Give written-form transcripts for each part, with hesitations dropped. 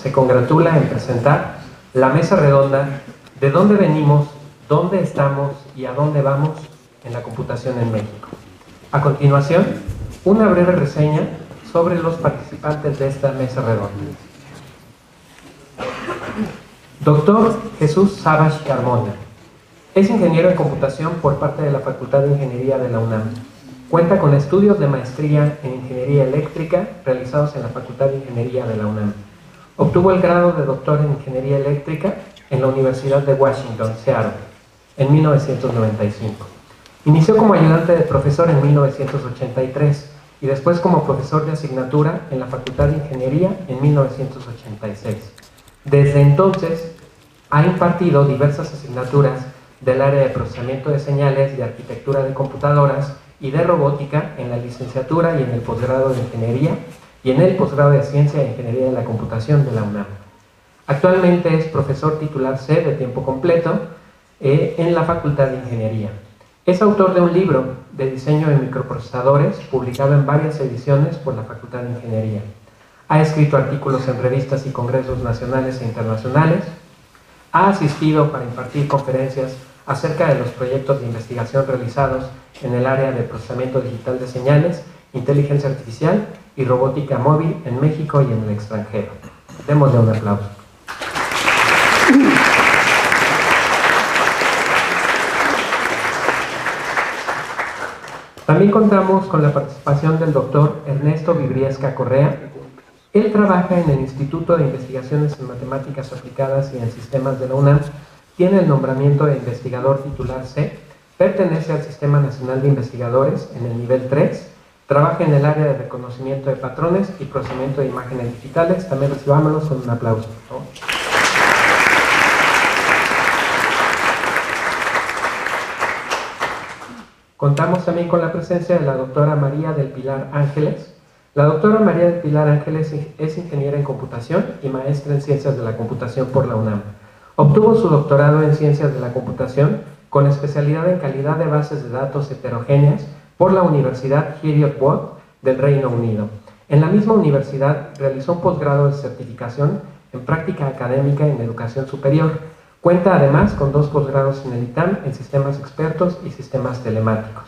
se congratula en presentar la mesa redonda de dónde venimos, dónde estamos y a dónde vamos en la computación en México. A continuación, una breve reseña sobre los participantes de esta mesa redonda. Doctor Jesús Savage Carmona. Es ingeniero en computación por parte de la Facultad de Ingeniería de la UNAM. Cuenta con estudios de maestría en Ingeniería Eléctrica realizados en la Facultad de Ingeniería de la UNAM. Obtuvo el grado de doctor en Ingeniería Eléctrica en la Universidad de Washington, Seattle, en 1995. Inició como ayudante de profesor en 1983 y después como profesor de asignatura en la Facultad de Ingeniería en 1986. Desde entonces ha impartido diversas asignaturas del área de procesamiento de señales, de arquitectura de computadoras y de robótica en la licenciatura y en el posgrado de Ingeniería y en el posgrado de Ciencia e Ingeniería de la Computación de la UNAM. Actualmente es profesor titular C de tiempo completo en la Facultad de Ingeniería. Es autor de un libro de diseño de microprocesadores publicado en varias ediciones por la Facultad de Ingeniería. Ha escrito artículos en revistas y congresos nacionales e internacionales. Ha asistido para impartir conferencias acerca de los proyectos de investigación realizados en el área de procesamiento digital de señales, inteligencia artificial y robótica móvil en México y en el extranjero. Démosle un aplauso. También contamos con la participación del doctor Ernesto Vibriesca Correa. Él trabaja en el Instituto de Investigaciones en Matemáticas Aplicadas y en Sistemas de la UNAM, tiene el nombramiento de investigador titular C, pertenece al Sistema Nacional de Investigadores en el nivel 3, trabaja en el área de reconocimiento de patrones y procesamiento de imágenes digitales. También recibámoslos con un aplauso, por favor. Contamos también con la presencia de la doctora María del Pilar Ángeles. La doctora María del Pilar Ángeles es ingeniera en computación y maestra en ciencias de la computación por la UNAM. Obtuvo su doctorado en ciencias de la computación con especialidad en calidad de bases de datos heterogéneas por la Universidad Heriot-Watt del Reino Unido. En la misma universidad realizó un posgrado de certificación en práctica académica en educación superior. Cuenta además con 2 posgrados en el ITAM en sistemas expertos y sistemas telemáticos.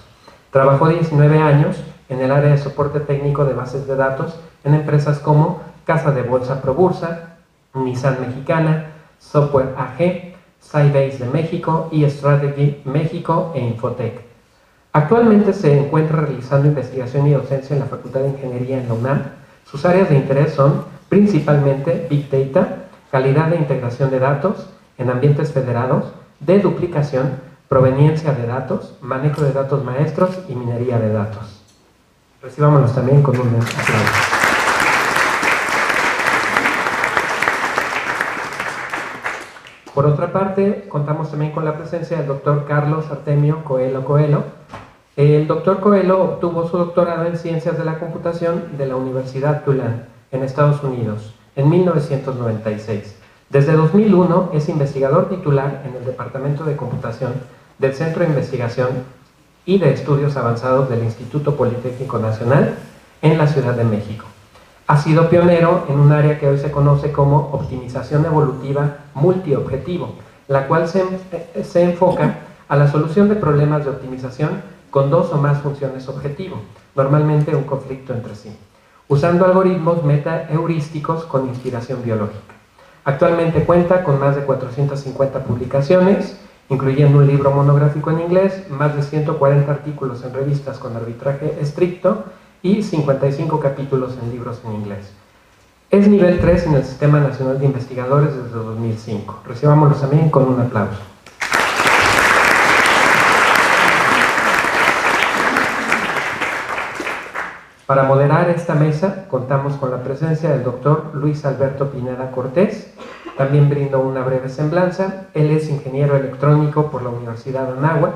Trabajó 19 años en el área de soporte técnico de bases de datos en empresas como Casa de Bolsa Probursa, Nissan Mexicana, Software AG, Sybase de México, eStrategy México e Infotech. Actualmente se encuentra realizando investigación y docencia en la Facultad de Ingeniería en la UNAM. Sus áreas de interés son principalmente Big Data, calidad de integración de datos en ambientes federados, deduplicación, proveniencia de datos, manejo de datos maestros y minería de datos. Recibámonos también con un aplauso. Por otra parte, contamos también con la presencia del doctor Carlos Artemio Coelho Coelho. El doctor Coelho obtuvo su doctorado en Ciencias de la Computación de la Universidad Tulane, en Estados Unidos, en 1996. Desde 2001 es investigador titular en el Departamento de Computación del Centro de Investigación y de Estudios Avanzados del Instituto Politécnico Nacional en la Ciudad de México. Ha sido pionero en un área que hoy se conoce como optimización evolutiva multiobjetivo, la cual se enfoca a la solución de problemas de optimización con 2 o más funciones objetivo, normalmente un conflicto entre sí, usando algoritmos meta-heurísticos con inspiración biológica. Actualmente cuenta con más de 450 publicaciones, incluyendo un libro monográfico en inglés, más de 140 artículos en revistas con arbitraje estricto y 55 capítulos en libros en inglés. Es nivel 3 en el Sistema Nacional de Investigadores desde 2005. Recibámoslos también con un aplauso. Para moderar esta mesa, contamos con la presencia del doctor Luis Alberto Pineda Cortés. También brindo una breve semblanza. Él es ingeniero electrónico por la Universidad de Anáhuac,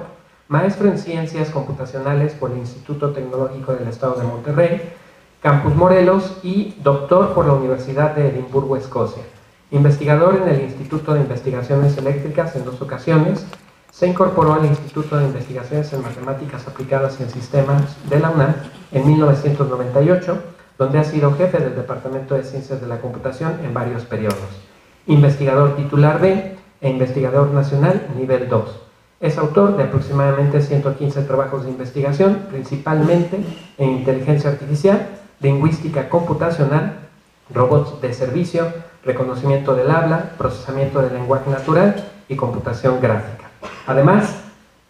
maestro en Ciencias Computacionales por el Instituto Tecnológico del Estado de Monterrey, Campus Morelos, y doctor por la Universidad de Edimburgo, Escocia. Investigador en el Instituto de Investigaciones Eléctricas en 2 ocasiones. Se incorporó al Instituto de Investigaciones en Matemáticas Aplicadas y en Sistemas de la UNAM en 1998, donde ha sido jefe del Departamento de Ciencias de la Computación en varios periodos. Investigador titular B e investigador nacional nivel 2. Es autor de aproximadamente 115 trabajos de investigación, principalmente en inteligencia artificial, lingüística computacional, robots de servicio, reconocimiento del habla, procesamiento del lenguaje natural y computación gráfica. Además,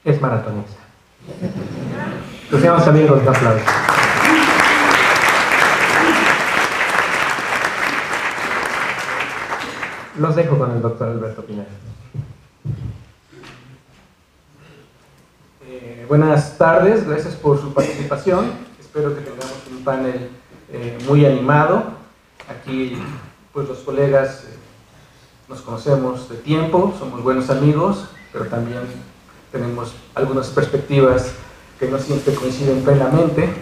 es maratonista. Recibamos también con un aplauso. Los dejo con el doctor Alberto Pineda. Buenas tardes, gracias por su participación. Espero que tengamos un panel muy animado. Aquí, pues los colegas nos conocemos de tiempo, somos buenos amigos, pero también tenemos algunas perspectivas que no siempre coinciden plenamente,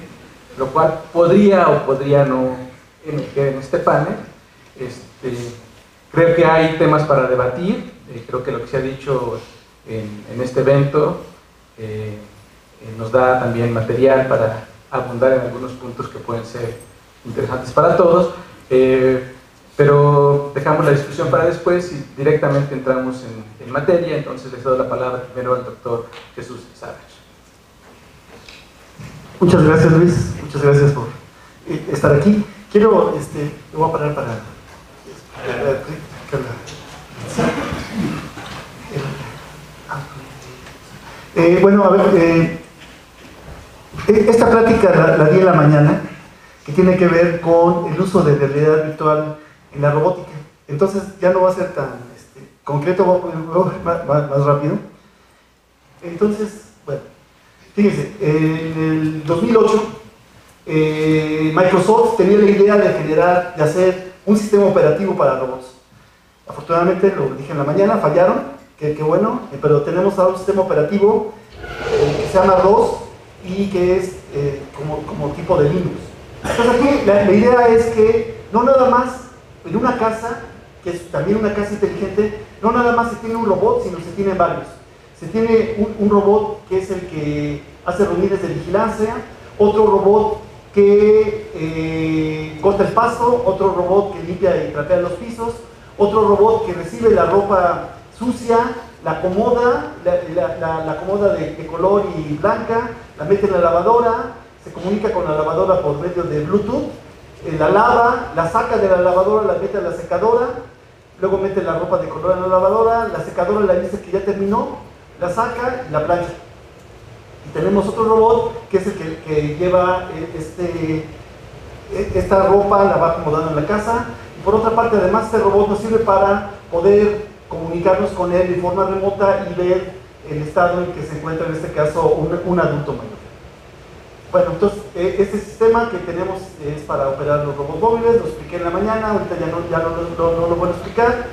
lo cual podría o podría no emerger en este panel. Creo que hay temas para debatir. Creo que lo que se ha dicho en este evento nos da también material para abundar en algunos puntos que pueden ser interesantes para todos, pero dejamos la discusión para después y directamente entramos en materia. Entonces les doy la palabra primero al doctor Jesús Savage. Muchas gracias, Luis, muchas gracias por estar aquí. Me voy a parar para bueno, a ver, esta plática la di en la mañana, que tiene que ver con el uso de realidad virtual en la robótica. Entonces ya no va a ser tan concreto, voy a más rápido. Entonces, bueno, fíjense, en el 2008 Microsoft tenía la idea de hacer un sistema operativo para robots. Afortunadamente, lo dije en la mañana, fallaron, que bueno, pero tenemos ahora un sistema operativo que se llama ROS y que es como tipo de Linux. Entonces aquí la idea es que no nada más en una casa, que es también una casa inteligente, no nada más se tiene un robot, sino se tienen varios. Se tiene un robot que es el que hace reuniones de vigilancia, otro robot que corta el pasto, otro robot que limpia y trapea los pisos, otro robot que recibe la ropa sucia, la acomoda, la acomoda de color y blanca, la mete en la lavadora, se comunica con la lavadora por medio de Bluetooth, la lava, la saca de la lavadora, la mete a la secadora, luego mete la ropa de color en la lavadora, la secadora le dice que ya terminó, la saca y la plancha. Y tenemos otro robot que es el que lleva esta ropa, la va acomodando en la casa. Y por otra parte, además, este robot nos sirve para poder comunicarnos con él de forma remota y ver el estado en que se encuentra, en este caso, un adulto mayor. Bueno, entonces, este sistema que tenemos es para operar los robots móviles, lo expliqué en la mañana, ahorita ya no lo voy a explicar,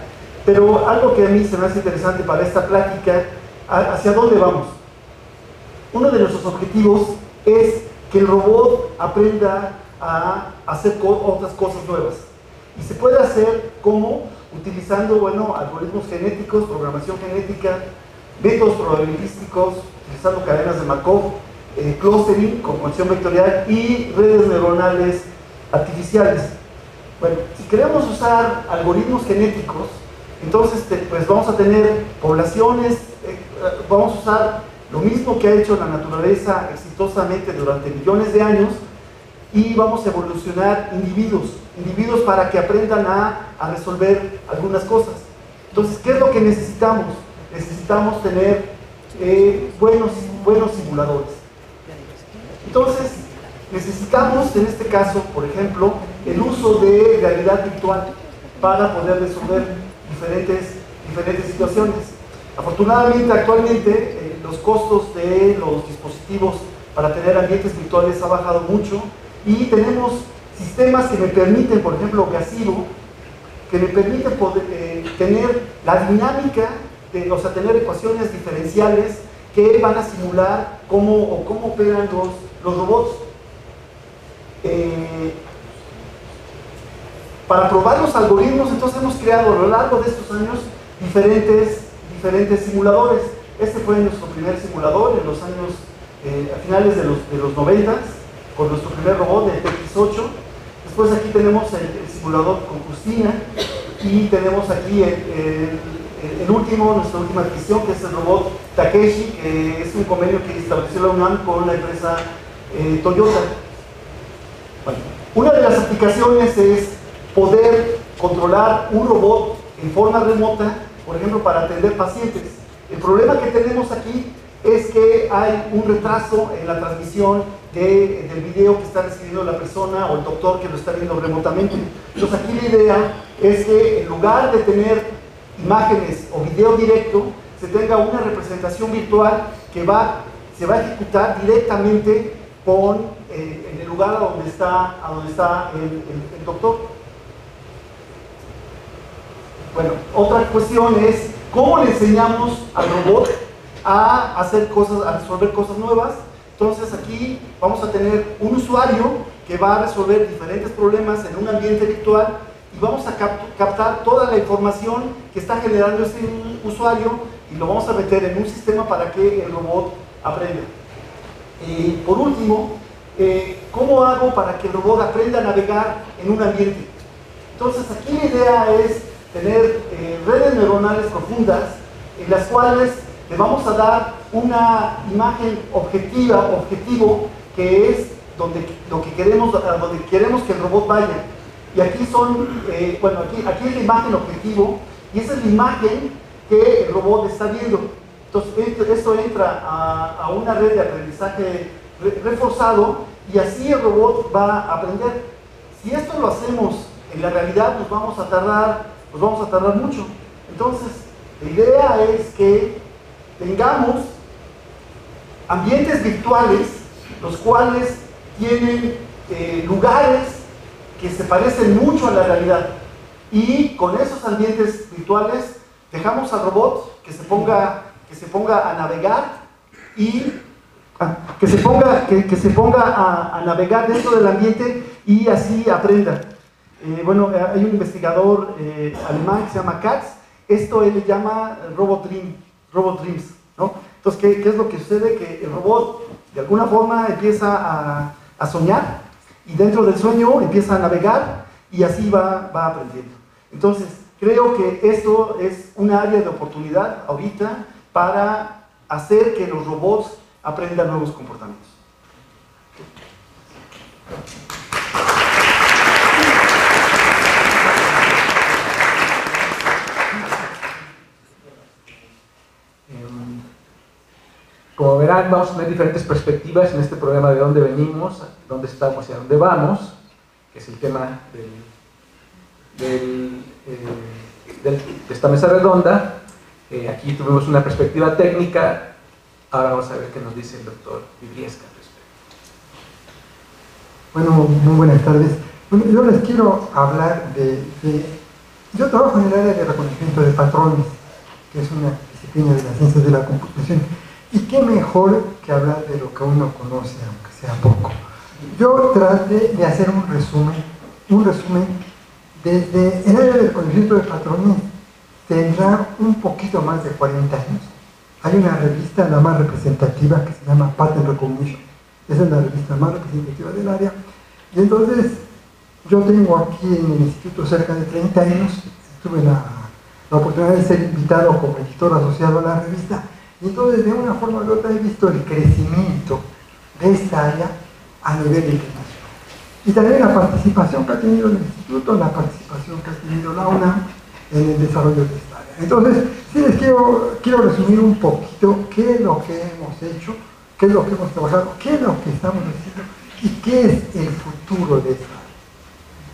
pero algo que a mí se me hace interesante para esta plática, ¿hacia dónde vamos? Uno de nuestros objetivos es que el robot aprenda a hacer otras cosas nuevas. Y se puede hacer como utilizando, bueno, algoritmos genéticos, programación genética, métodos probabilísticos, utilizando cadenas de Markov, clustering con concepción vectorial y redes neuronales artificiales. Bueno, si queremos usar algoritmos genéticos, entonces pues vamos a tener poblaciones, vamos a usar lo mismo que ha hecho la naturaleza exitosamente durante millones de años, y vamos a evolucionar individuos para que aprendan a resolver algunas cosas. Entonces, ¿qué es lo que necesitamos? Necesitamos tener buenos simuladores. Entonces, necesitamos, en este caso, por ejemplo, el uso de realidad virtual para poder resolver diferentes situaciones. Afortunadamente, actualmente, los costos de los dispositivos para tener ambientes virtuales ha bajado mucho, y tenemos sistemas que me permiten, por ejemplo, Gazebo, que me permiten tener la dinámica, o sea, tener ecuaciones diferenciales que van a simular cómo operan los robots. Para probar los algoritmos, entonces hemos creado a lo largo de estos años diferentes simuladores. Este fue nuestro primer simulador en los años, a finales de los 90, con nuestro primer robot, el TX8. Después aquí tenemos el simulador con Justina y tenemos aquí nuestra última adquisición, que es el robot Takeshi, que es un convenio que estableció la UNAM con la empresa Toyota. Bueno, una de las aplicaciones es poder controlar un robot en forma remota, por ejemplo, para atender pacientes. El problema que tenemos aquí es que hay un retraso en la transmisión del video que está recibiendo la persona o el doctor que lo está viendo remotamente. Entonces aquí la idea es que en lugar de tener imágenes o video directo, se tenga una representación virtual que se va a ejecutar directamente en el lugar a donde está el doctor. Bueno, otra cuestión es cómo le enseñamos al robot a hacer cosas, a resolver cosas nuevas. Entonces aquí vamos a tener un usuario que va a resolver diferentes problemas en un ambiente virtual y vamos a captar toda la información que está generando este usuario y lo vamos a meter en un sistema para que el robot aprenda. Por último, ¿cómo hago para que el robot aprenda a navegar en un ambiente? Entonces aquí la idea es tener redes neuronales profundas en las cuales le vamos a dar una imagen objetivo, que es donde queremos que el robot vaya. Y aquí aquí es la imagen objetivo y esa es la imagen que el robot está viendo. Entonces esto entra a una red de aprendizaje reforzado y así el robot va a aprender. Si esto lo hacemos en la realidad, pues vamos a tardar mucho. Entonces la idea es que tengamos ambientes virtuales, los cuales tienen lugares que se parecen mucho a la realidad, y con esos ambientes virtuales dejamos al robot que se ponga a navegar y a navegar dentro del ambiente y así aprenda. Hay un investigador alemán que se llama Katz. Esto él le llama Robot Dreams, ¿no? Entonces, ¿qué es lo que sucede? Que el robot de alguna forma empieza a soñar y dentro del sueño empieza a navegar y así va aprendiendo. Entonces, creo que esto es un área de oportunidad ahorita para hacer que los robots aprendan nuevos comportamientos. Como verán, vamos a tener diferentes perspectivas en este programa de dónde venimos, dónde estamos y a dónde vamos, que es el tema de esta mesa redonda. Aquí tuvimos una perspectiva técnica, ahora vamos a ver qué nos dice el doctor Vigliesca al respecto. Bueno, muy buenas tardes. Bueno, yo les quiero hablar yo trabajo en el área de reconocimiento de patrones, que es una disciplina de las ciencias de la computación. Y qué mejor que hablar de lo que uno conoce, aunque sea poco. Yo traté de hacer un resumen desde el área de reconocimiento de patrones. Tendrá un poquito más de 40 años. Hay una revista, la más representativa, que se llama Pattern Recognition. Esa es la revista más representativa del área. Y entonces, yo tengo aquí en el instituto cerca de 30 años. Tuve la oportunidad de ser invitado como editor asociado a la revista. Y entonces, de una forma u otra, he visto el crecimiento de esta área a nivel internacional. Y también la participación que ha tenido el instituto, la participación que ha tenido la UNAM en el desarrollo de esta área. Entonces, sí les quiero resumir un poquito qué es lo que hemos hecho, qué es lo que hemos trabajado, qué es lo que estamos haciendo y qué es el futuro de esta área.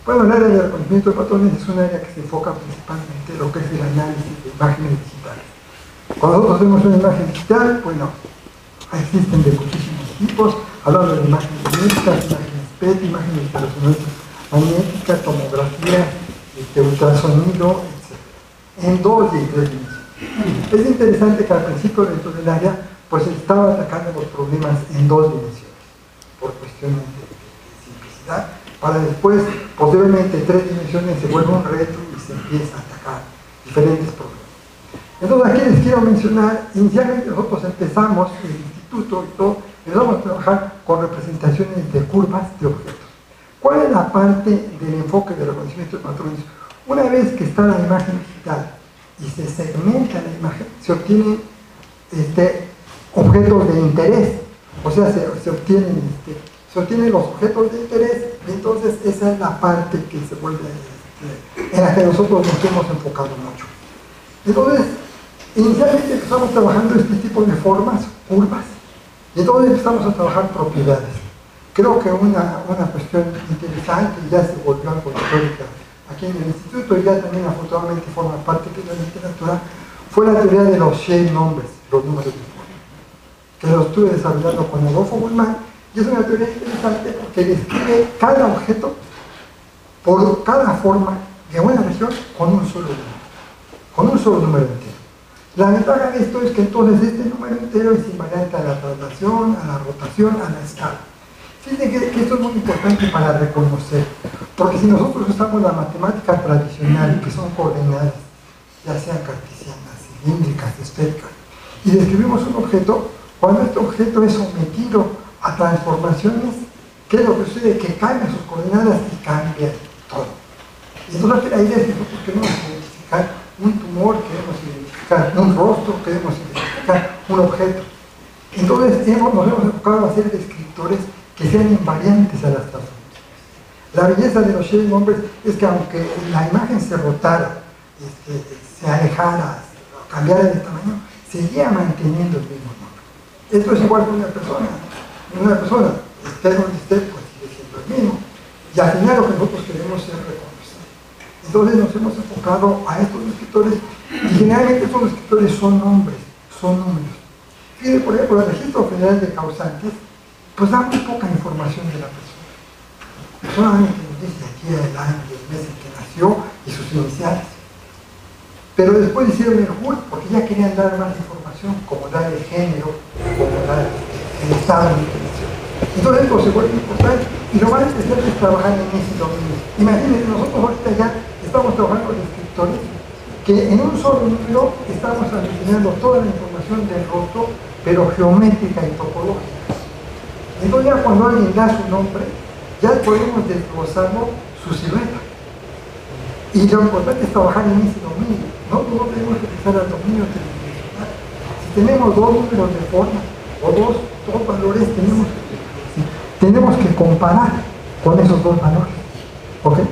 Bueno, el área de reconocimiento de patrones es un área que se enfoca principalmente en lo que es el análisis de imágenes digitales. Cuando nosotros vemos una imagen digital, bueno, existen de muchísimos tipos, hablando de imágenes magnéticas, imágenes PET, imágenes de resonancia magnética, tomografía, ultrasonido, etc. En 2 y 3 dimensiones. Es interesante que al principio dentro del área, pues se estaba atacando los problemas en 2 dimensiones, por cuestiones de simplicidad, para después, posiblemente 3 dimensiones se vuelva un reto y se empieza a atacar diferentes problemas. Entonces aquí les quiero mencionar, inicialmente nosotros empezamos el instituto y todo, empezamos a trabajar con representaciones de curvas de objetos. ¿Cuál es la parte del enfoque de reconocimiento de patrones? Una vez que está la imagen digital y se segmenta la imagen, se obtienen objetos de interés, o sea, se obtienen los objetos de interés, y entonces esa es la parte que se vuelve, en la que nosotros nos hemos enfocado mucho. Entonces, inicialmente empezamos trabajando este tipo de formas, curvas, y entonces empezamos a trabajar propiedades. Creo que una cuestión interesante, ya se volvió algo histórica aquí en el instituto, y ya también afortunadamente forma parte de la literatura, fue la teoría de los shape numbers, los números de forma, que lo estuve desarrollando con Adolfo Bullman, y es una teoría interesante porque describe cada objeto por cada forma de una región con un solo número entero. La ventaja de esto es que entonces este número entero es invariante a la traslación, a la rotación, a la escala. Fíjense que esto es muy importante para reconocer, porque si nosotros usamos la matemática tradicional, que son coordenadas, ya sean cartesianas, cilíndricas, esféricas, y describimos un objeto, cuando este objeto es sometido a transformaciones, ¿qué es lo que sucede? Que cambian sus coordenadas y cambia todo. Y entonces la idea es que nosotros queremos identificar un tumor, queremos identificar un rostro, queremos identificar un objeto. Entonces nos hemos enfocado a ser descriptores que sean invariantes a las transformaciones. La belleza de los shape numbers es que aunque la imagen se rotara, se alejara, cambiara de tamaño, seguía manteniendo el mismo número. Esto es igual que una persona. Esté donde esté, pues sigue siendo el mismo. Y al final lo que nosotros queremos es reconocer. Entonces nos hemos enfocado a estos descriptores, y generalmente estos descriptores son nombres, son números. Fíjense, por ejemplo, el Registro Federal de Causantes, pues da muy poca información de la persona. Solamente nos dice aquí el año y el mes en que nació y sus iniciales. Pero después hicieron el JUR porque ya querían dar más información, como dar el género, como dar el estado en el que nació. Entonces esto se vuelve importante, y lo más especial es trabajar en ese dominio. Imagínense, nosotros ahorita ya estamos trabajando con descriptores que en un solo número estamos almacenando toda la información del rostro, pero geométrica y topológica. Entonces ya cuando alguien da su nombre, ya podemos desglosarlo su silueta. Y lo importante es trabajar en ese dominio. No tenemos que utilizar el dominio tridimensional. Si tenemos dos números de forma o dos valores, tenemos que comparar con esos dos valores. ¿Okay?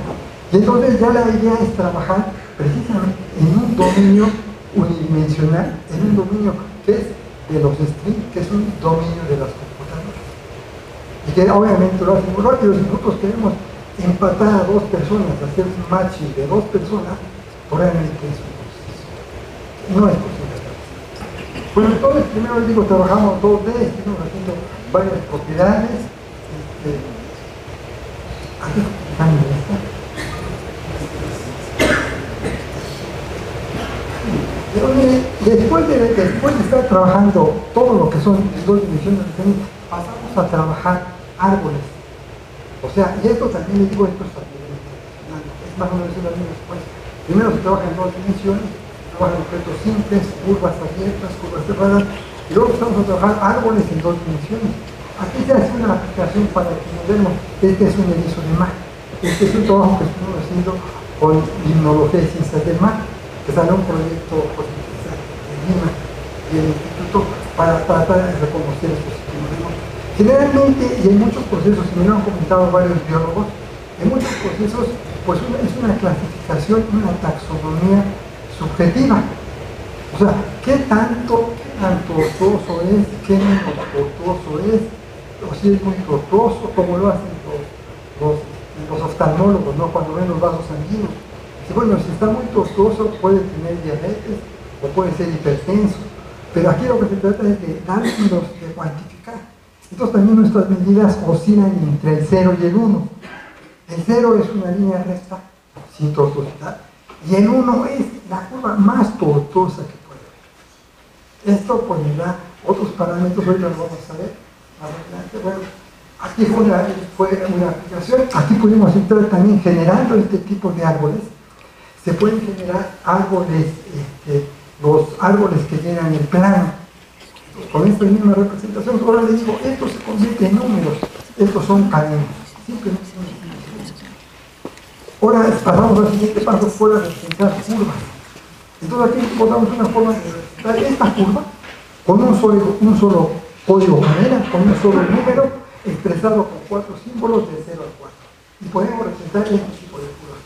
Y entonces ya la idea es trabajar precisamente en un dominio unidimensional, en un dominio que es de los strings, que es un dominio de las computadoras. Y que obviamente lo hacemos rápido. Si nosotros queremos empatar a dos personas, hacer un matching de dos personas, probablemente es un proceso. No es posible. Bueno, entonces primero les digo, trabajamos 2D, estuvimos haciendo varias propiedades. Aquí después de estar trabajando todo lo que son dos dimensiones diferentes, pasamos a trabajar árboles. O sea, y esto también les digo, esto es más o menos la misma secuencia. Primero se trabaja en dos dimensiones, se trabajan objetos simples, curvas abiertas, curvas cerradas, y luego empezamos a trabajar árboles en dos dimensiones. Aquí se hace una aplicación para que nos vemos. Este es un erizo de mar. Este es un trabajo que estamos haciendo con limnología y ciencias del mar, que sale un proyecto de Lima y el instituto para tratar de reconocer estos sistemas de mar. Generalmente, y en muchos procesos, y me lo han comentado varios biólogos, en muchos procesos pues es una clasificación, una taxonomía subjetiva. O sea, ¿qué tan tortuoso es? ¿Qué menos tortuoso es? O si es muy tortuoso, como lo hacen los oftalmólogos, ¿no? Cuando ven los vasos sanguíneos. Bueno, si está muy tortuoso puede tener diabetes o puede ser hipertenso, pero aquí lo que se trata es de darlos, de cuantificar. Entonces también nuestras medidas oscilan entre el 0 y el 1. El 0 es una línea recta, sin tortuosidad, y el 1 es la curva más tortuosa que puede haber. Esto pues me da otros parámetros, hoy los vamos a ver más adelante. Bueno, aquí fue una aplicación, aquí pudimos entrar también generando este tipo de árboles. Se pueden generar árboles, los árboles que llenan el plano. Entonces, con esta misma representación, ahora les digo, esto se convierte en números, estos son cadenas, simplemente son Ahora pasamos al siguiente paso, fue a representar curvas. Entonces aquí encontramos una forma de representar esta curva con un solo código cadena, con un solo número expresado con 4 símbolos de 0 a 4. Y podemos representar este tipo de curvas.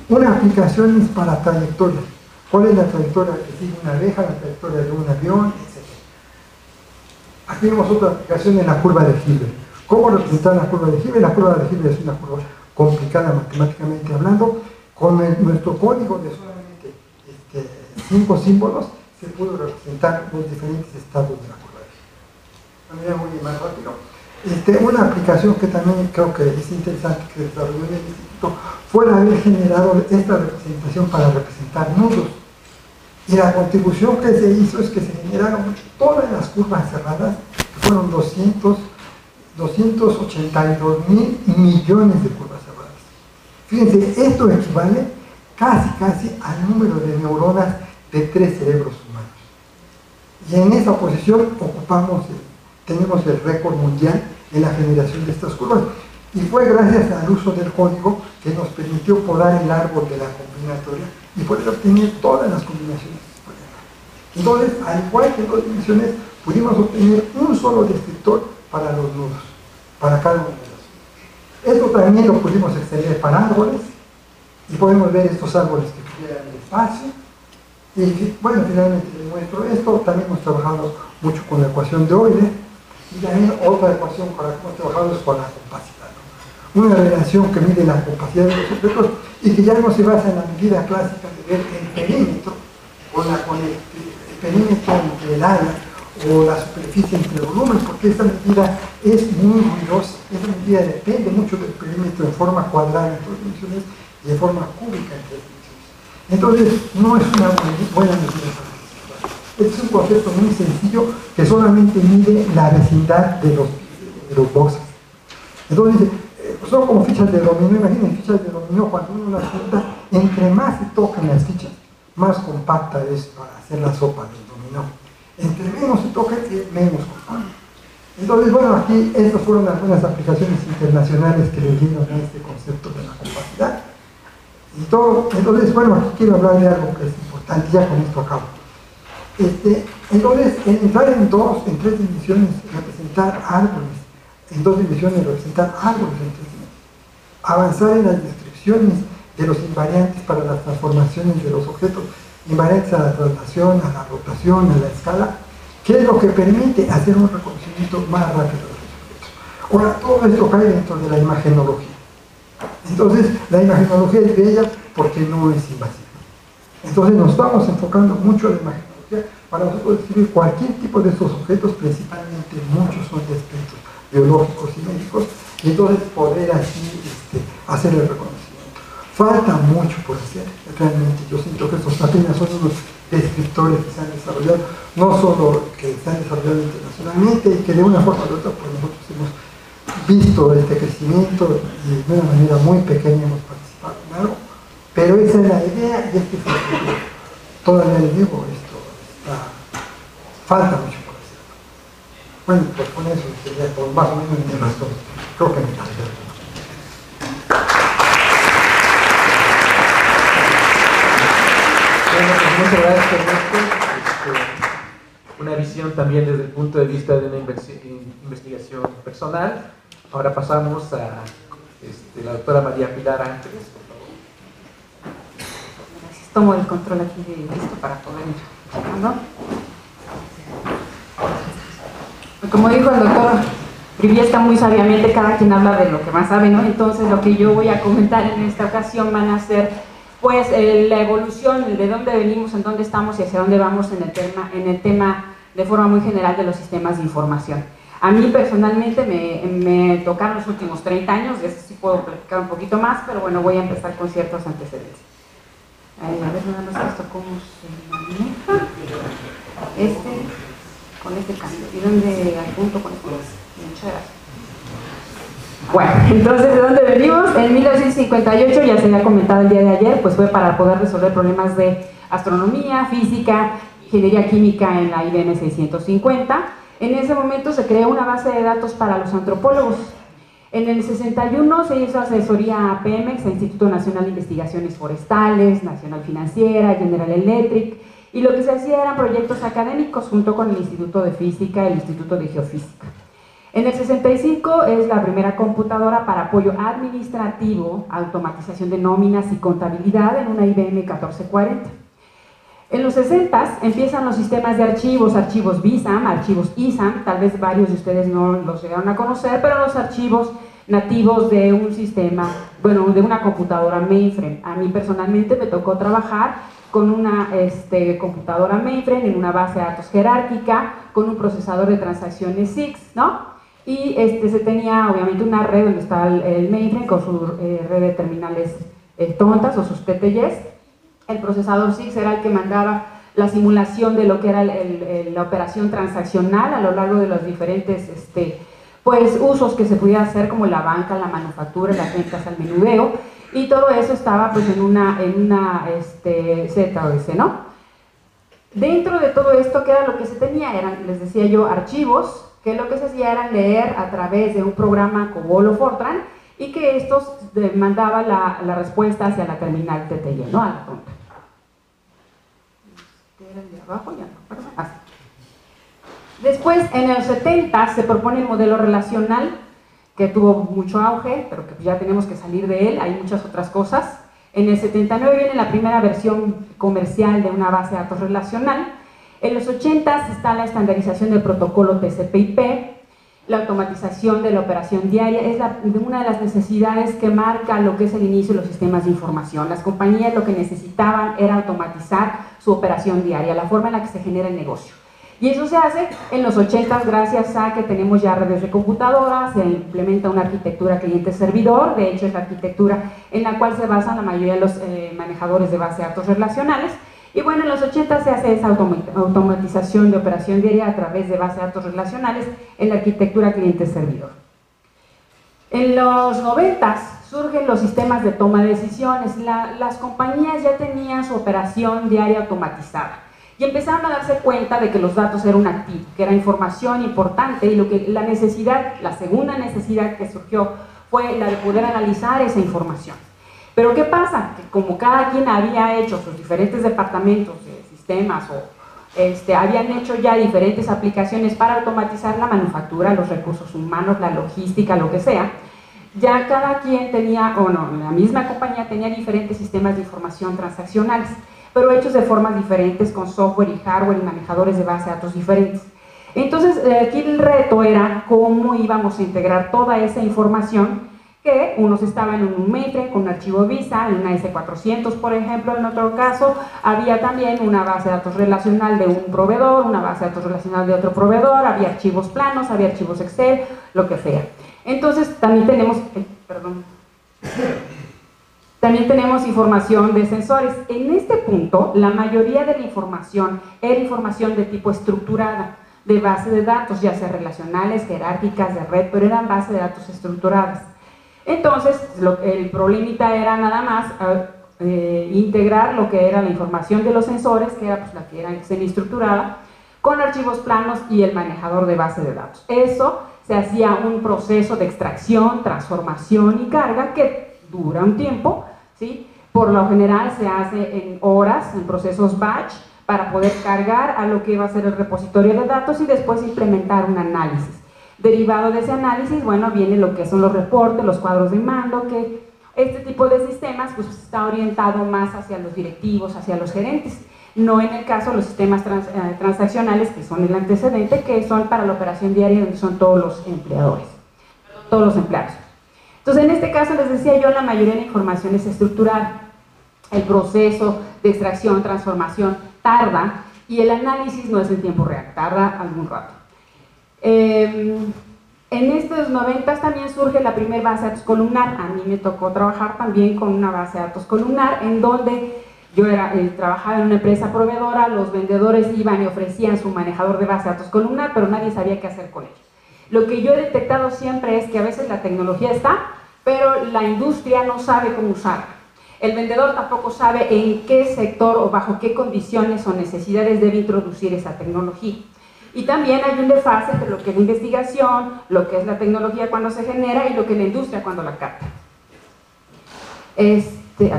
Una aplicación es para trayectorias. ¿Cuál es la trayectoria que sigue una abeja, la trayectoria de un avión, etc.? Aquí vemos otra aplicación en la curva de Hilbert. ¿Cómo representar la curva de Hilbert? La curva de Hilbert es una curva complicada matemáticamente hablando. Con nuestro código de solamente 5 símbolos se pudo representar los diferentes estados de la curva de Hilbert. Muy más rápido. Una aplicación que también creo que es interesante que se desarrolló en el instituto fue haber generado esta representación para representar nudos. Y la contribución que se hizo es que se generaron todas las curvas cerradas, que fueron 282.000 millones de curvas cerradas. Fíjense, esto equivale casi al número de neuronas de 3 cerebros humanos. Y en esa posición tenemos el récord mundial en la generación de estas curvas. Y fue gracias al uso del código que nos permitió podar el árbol de la combinatoria y poder obtener todas las combinaciones que se podían dar. Entonces, al igual que en 2 dimensiones, pudimos obtener un solo descriptor para los nudos, para cada uno de los. Esto también lo pudimos extender para árboles, y podemos ver estos árboles que cubrían el espacio. Y bueno, finalmente les muestro esto. También hemos trabajado mucho con la ecuación de Euler, y también otra ecuación con la que hemos trabajado es con la compacidad, ¿no? Una relación que mide la compacidad de los objetos y que ya no se basa en la medida clásica de ver el perímetro con el perímetro entre el área o la superficie entre el volumen, porque esta medida es muy ruidosa. Esta medida depende mucho del perímetro en forma cuadrada en 2 dimensiones y en forma cúbica en 3 dimensiones. Entonces, no es una buena medida para nosotros. Este es un concepto muy sencillo que solamente mide la vecindad de los boxes. Entonces, son como fichas de dominó. Imaginen fichas de dominó, cuando uno las junta, entre más se tocan las fichas, más compacta es para hacer la sopa del dominó. Entre menos se toca, menos compacta. Entonces, bueno, aquí estas fueron algunas aplicaciones internacionales que le dieron a este concepto de la compacidad. Y todo. Entonces, bueno, aquí quiero hablar de algo que es importante, ya con esto acabo. Entonces, entrar en 3 dimensiones, representar árboles, en 2 dimensiones, representar árboles en 3 dimensiones. Avanzar en las descripciones de los invariantes para las transformaciones de los objetos, invariantes a la traslación, a la rotación, a la escala, que es lo que permite hacer un reconocimiento más rápido de los objetos. Ahora, todo esto cae dentro de la imagenología. Entonces, la imagenología es bella porque no es invasiva. Entonces, nos estamos enfocando mucho en la imagenología para nosotros describir cualquier tipo de estos objetos, principalmente muchos son de aspectos biológicos y médicos, y entonces poder así hacer el reconocimiento. Falta mucho por hacer, realmente. Yo siento que estos apenas son unos descriptores que se han desarrollado, no solo que se han desarrollado internacionalmente y que de una forma u otra pues nosotros hemos visto este crecimiento y de una manera muy pequeña hemos participado en algo, pero esa es la idea y este es el futuro. Todavía les digo, falta mucho por hacer. Bueno, pues con eso sería todo, más o menos en el resto. Creo que me parece. Bueno, pues muchas gracias, Ernesto. Una visión también desde el punto de vista de una investigación personal. Ahora pasamos a la doctora María Pilar Ángeles, por favor. Gracias. Tomo el control aquí de listo para poder ir checando. Como dijo el doctor Briviesca muy sabiamente, cada quien habla de lo que más sabe, ¿no? Entonces lo que yo voy a comentar en esta ocasión van a ser pues la evolución, de dónde venimos, en dónde estamos y hacia dónde vamos en el tema de forma muy general de los sistemas de información. A mí personalmente me tocaron los últimos 30 años, de eso sí puedo platicar un poquito más, pero bueno, voy a empezar con ciertos antecedentes. A ver nada más esto cómo se maneja. Con este cambio. ¿Y dónde apunto con esto? Muchas gracias. Bueno, entonces, ¿de dónde venimos? En 1958, ya se había comentado el día de ayer, pues fue para poder resolver problemas de astronomía, física, ingeniería química en la IBM 650. En ese momento se creó una base de datos para los antropólogos. En el 61 se hizo asesoría a Pemex, a Instituto Nacional de Investigaciones Forestales, Nacional Financiera, General Electric, y lo que se hacía eran proyectos académicos junto con el Instituto de Física y el Instituto de Geofísica. En el 65 es la primera computadora para apoyo administrativo, automatización de nóminas y contabilidad en una IBM 1440. En los 60 empiezan los sistemas de archivos, archivos BISAM, archivos ISAM, tal vez varios de ustedes no los llegaron a conocer, pero los archivos nativos de un sistema, bueno, de una computadora mainframe. A mí personalmente me tocó trabajar con una computadora mainframe en una base de datos jerárquica, con un procesador de transacciones SIX, ¿no? Y se tenía obviamente una red donde estaba el mainframe con su red de terminales tontas o sus TTYs. El procesador SIX era el que mandaba la simulación de lo que era la operación transaccional a lo largo de los diferentes pues, usos que se podía hacer, como la banca, la manufactura, las ventas al menudeo, y todo eso estaba pues en una ZOS, ¿no? Dentro de todo esto, ¿qué era lo que se tenía? Eran, les decía yo, archivos, que lo que se hacía era leer a través de un programa COBOL o Fortran, y que estos mandaba la respuesta hacia la terminal TTY, ¿no? A la tonta. ¿Era el de abajo? Ya no, perdón. Así. Después, en los 70 se propone el modelo relacional, que tuvo mucho auge, pero que ya tenemos que salir de él, hay muchas otras cosas. En el 79 viene la primera versión comercial de una base de datos relacional. En los 80 está la estandarización del protocolo TCP/IP, la automatización de la operación diaria, es una de las necesidades que marca lo que es el inicio de los sistemas de información. Las compañías lo que necesitaban era automatizar su operación diaria, la forma en la que se genera el negocio. Y eso se hace en los 80 gracias a que tenemos ya redes de computadoras, se implementa una arquitectura cliente-servidor, de hecho es la arquitectura en la cual se basan la mayoría de los manejadores de base de datos relacionales. Y bueno, en los 80 se hace esa automatización de operación diaria a través de base de datos relacionales en la arquitectura cliente-servidor. En los 90 surgen los sistemas de toma de decisiones. Las compañías ya tenían su operación diaria automatizada y empezaron a darse cuenta de que los datos eran un activo, que era información importante, y la segunda necesidad que surgió fue la de poder analizar esa información. Pero ¿qué pasa? Que como cada quien había hecho sus diferentes departamentos de sistemas o habían hecho ya diferentes aplicaciones para automatizar la manufactura, los recursos humanos, la logística, lo que sea, ya cada quien tenía, la misma compañía tenía diferentes sistemas de información transaccionales, pero hechos de formas diferentes, con software y hardware y manejadores de base de datos diferentes. Entonces, aquí el reto era cómo íbamos a integrar toda esa información, que unos estaban en un mainframe con un archivo VISA, en una S400 por ejemplo. En otro caso había también una base de datos relacional de un proveedor, una base de datos relacional de otro proveedor, había archivos planos, había archivos Excel, lo que sea. Entonces también tenemos información de sensores. En este punto la mayoría de la información era información de tipo estructurada, de base de datos, ya sea relacionales, jerárquicas, de red, pero eran bases de datos estructuradas. Entonces, el problemita era nada más integrar lo que era la información de los sensores, que era pues, la que era semiestructurada, con archivos planos y el manejador de base de datos. Eso se hacía un proceso de extracción, transformación y carga que dura un tiempo, ¿sí? Por lo general se hace en horas, en procesos batch, para poder cargar a lo que va a ser el repositorio de datos y después implementar un análisis. Derivado de ese análisis, bueno, viene lo que son los reportes, los cuadros de mando, que este tipo de sistemas pues está orientado más hacia los directivos, hacia los gerentes, no en el caso de los sistemas transaccionales, que son el antecedente, que son para la operación diaria, donde son todos los empleadores, todos los empleados. Entonces, en este caso, les decía yo, la mayoría de la información es estructurada. El proceso de extracción, transformación tarda, y el análisis no es en tiempo real, tarda algún rato. En estos 90 también surge la primera base de datos columnar. A mí me tocó trabajar también con una base de datos columnar, en donde yo trabajaba en una empresa proveedora, los vendedores iban y ofrecían su manejador de base de datos columnar, pero nadie sabía qué hacer con ello. Lo que yo he detectado siempre es que a veces la tecnología está, pero la industria no sabe cómo usarla. El vendedor tampoco sabe en qué sector o bajo qué condiciones o necesidades debe introducir esa tecnología. Y también hay un desfase entre lo que es la investigación, lo que es la tecnología cuando se genera y lo que es la industria cuando la capta. A ver, ¿qué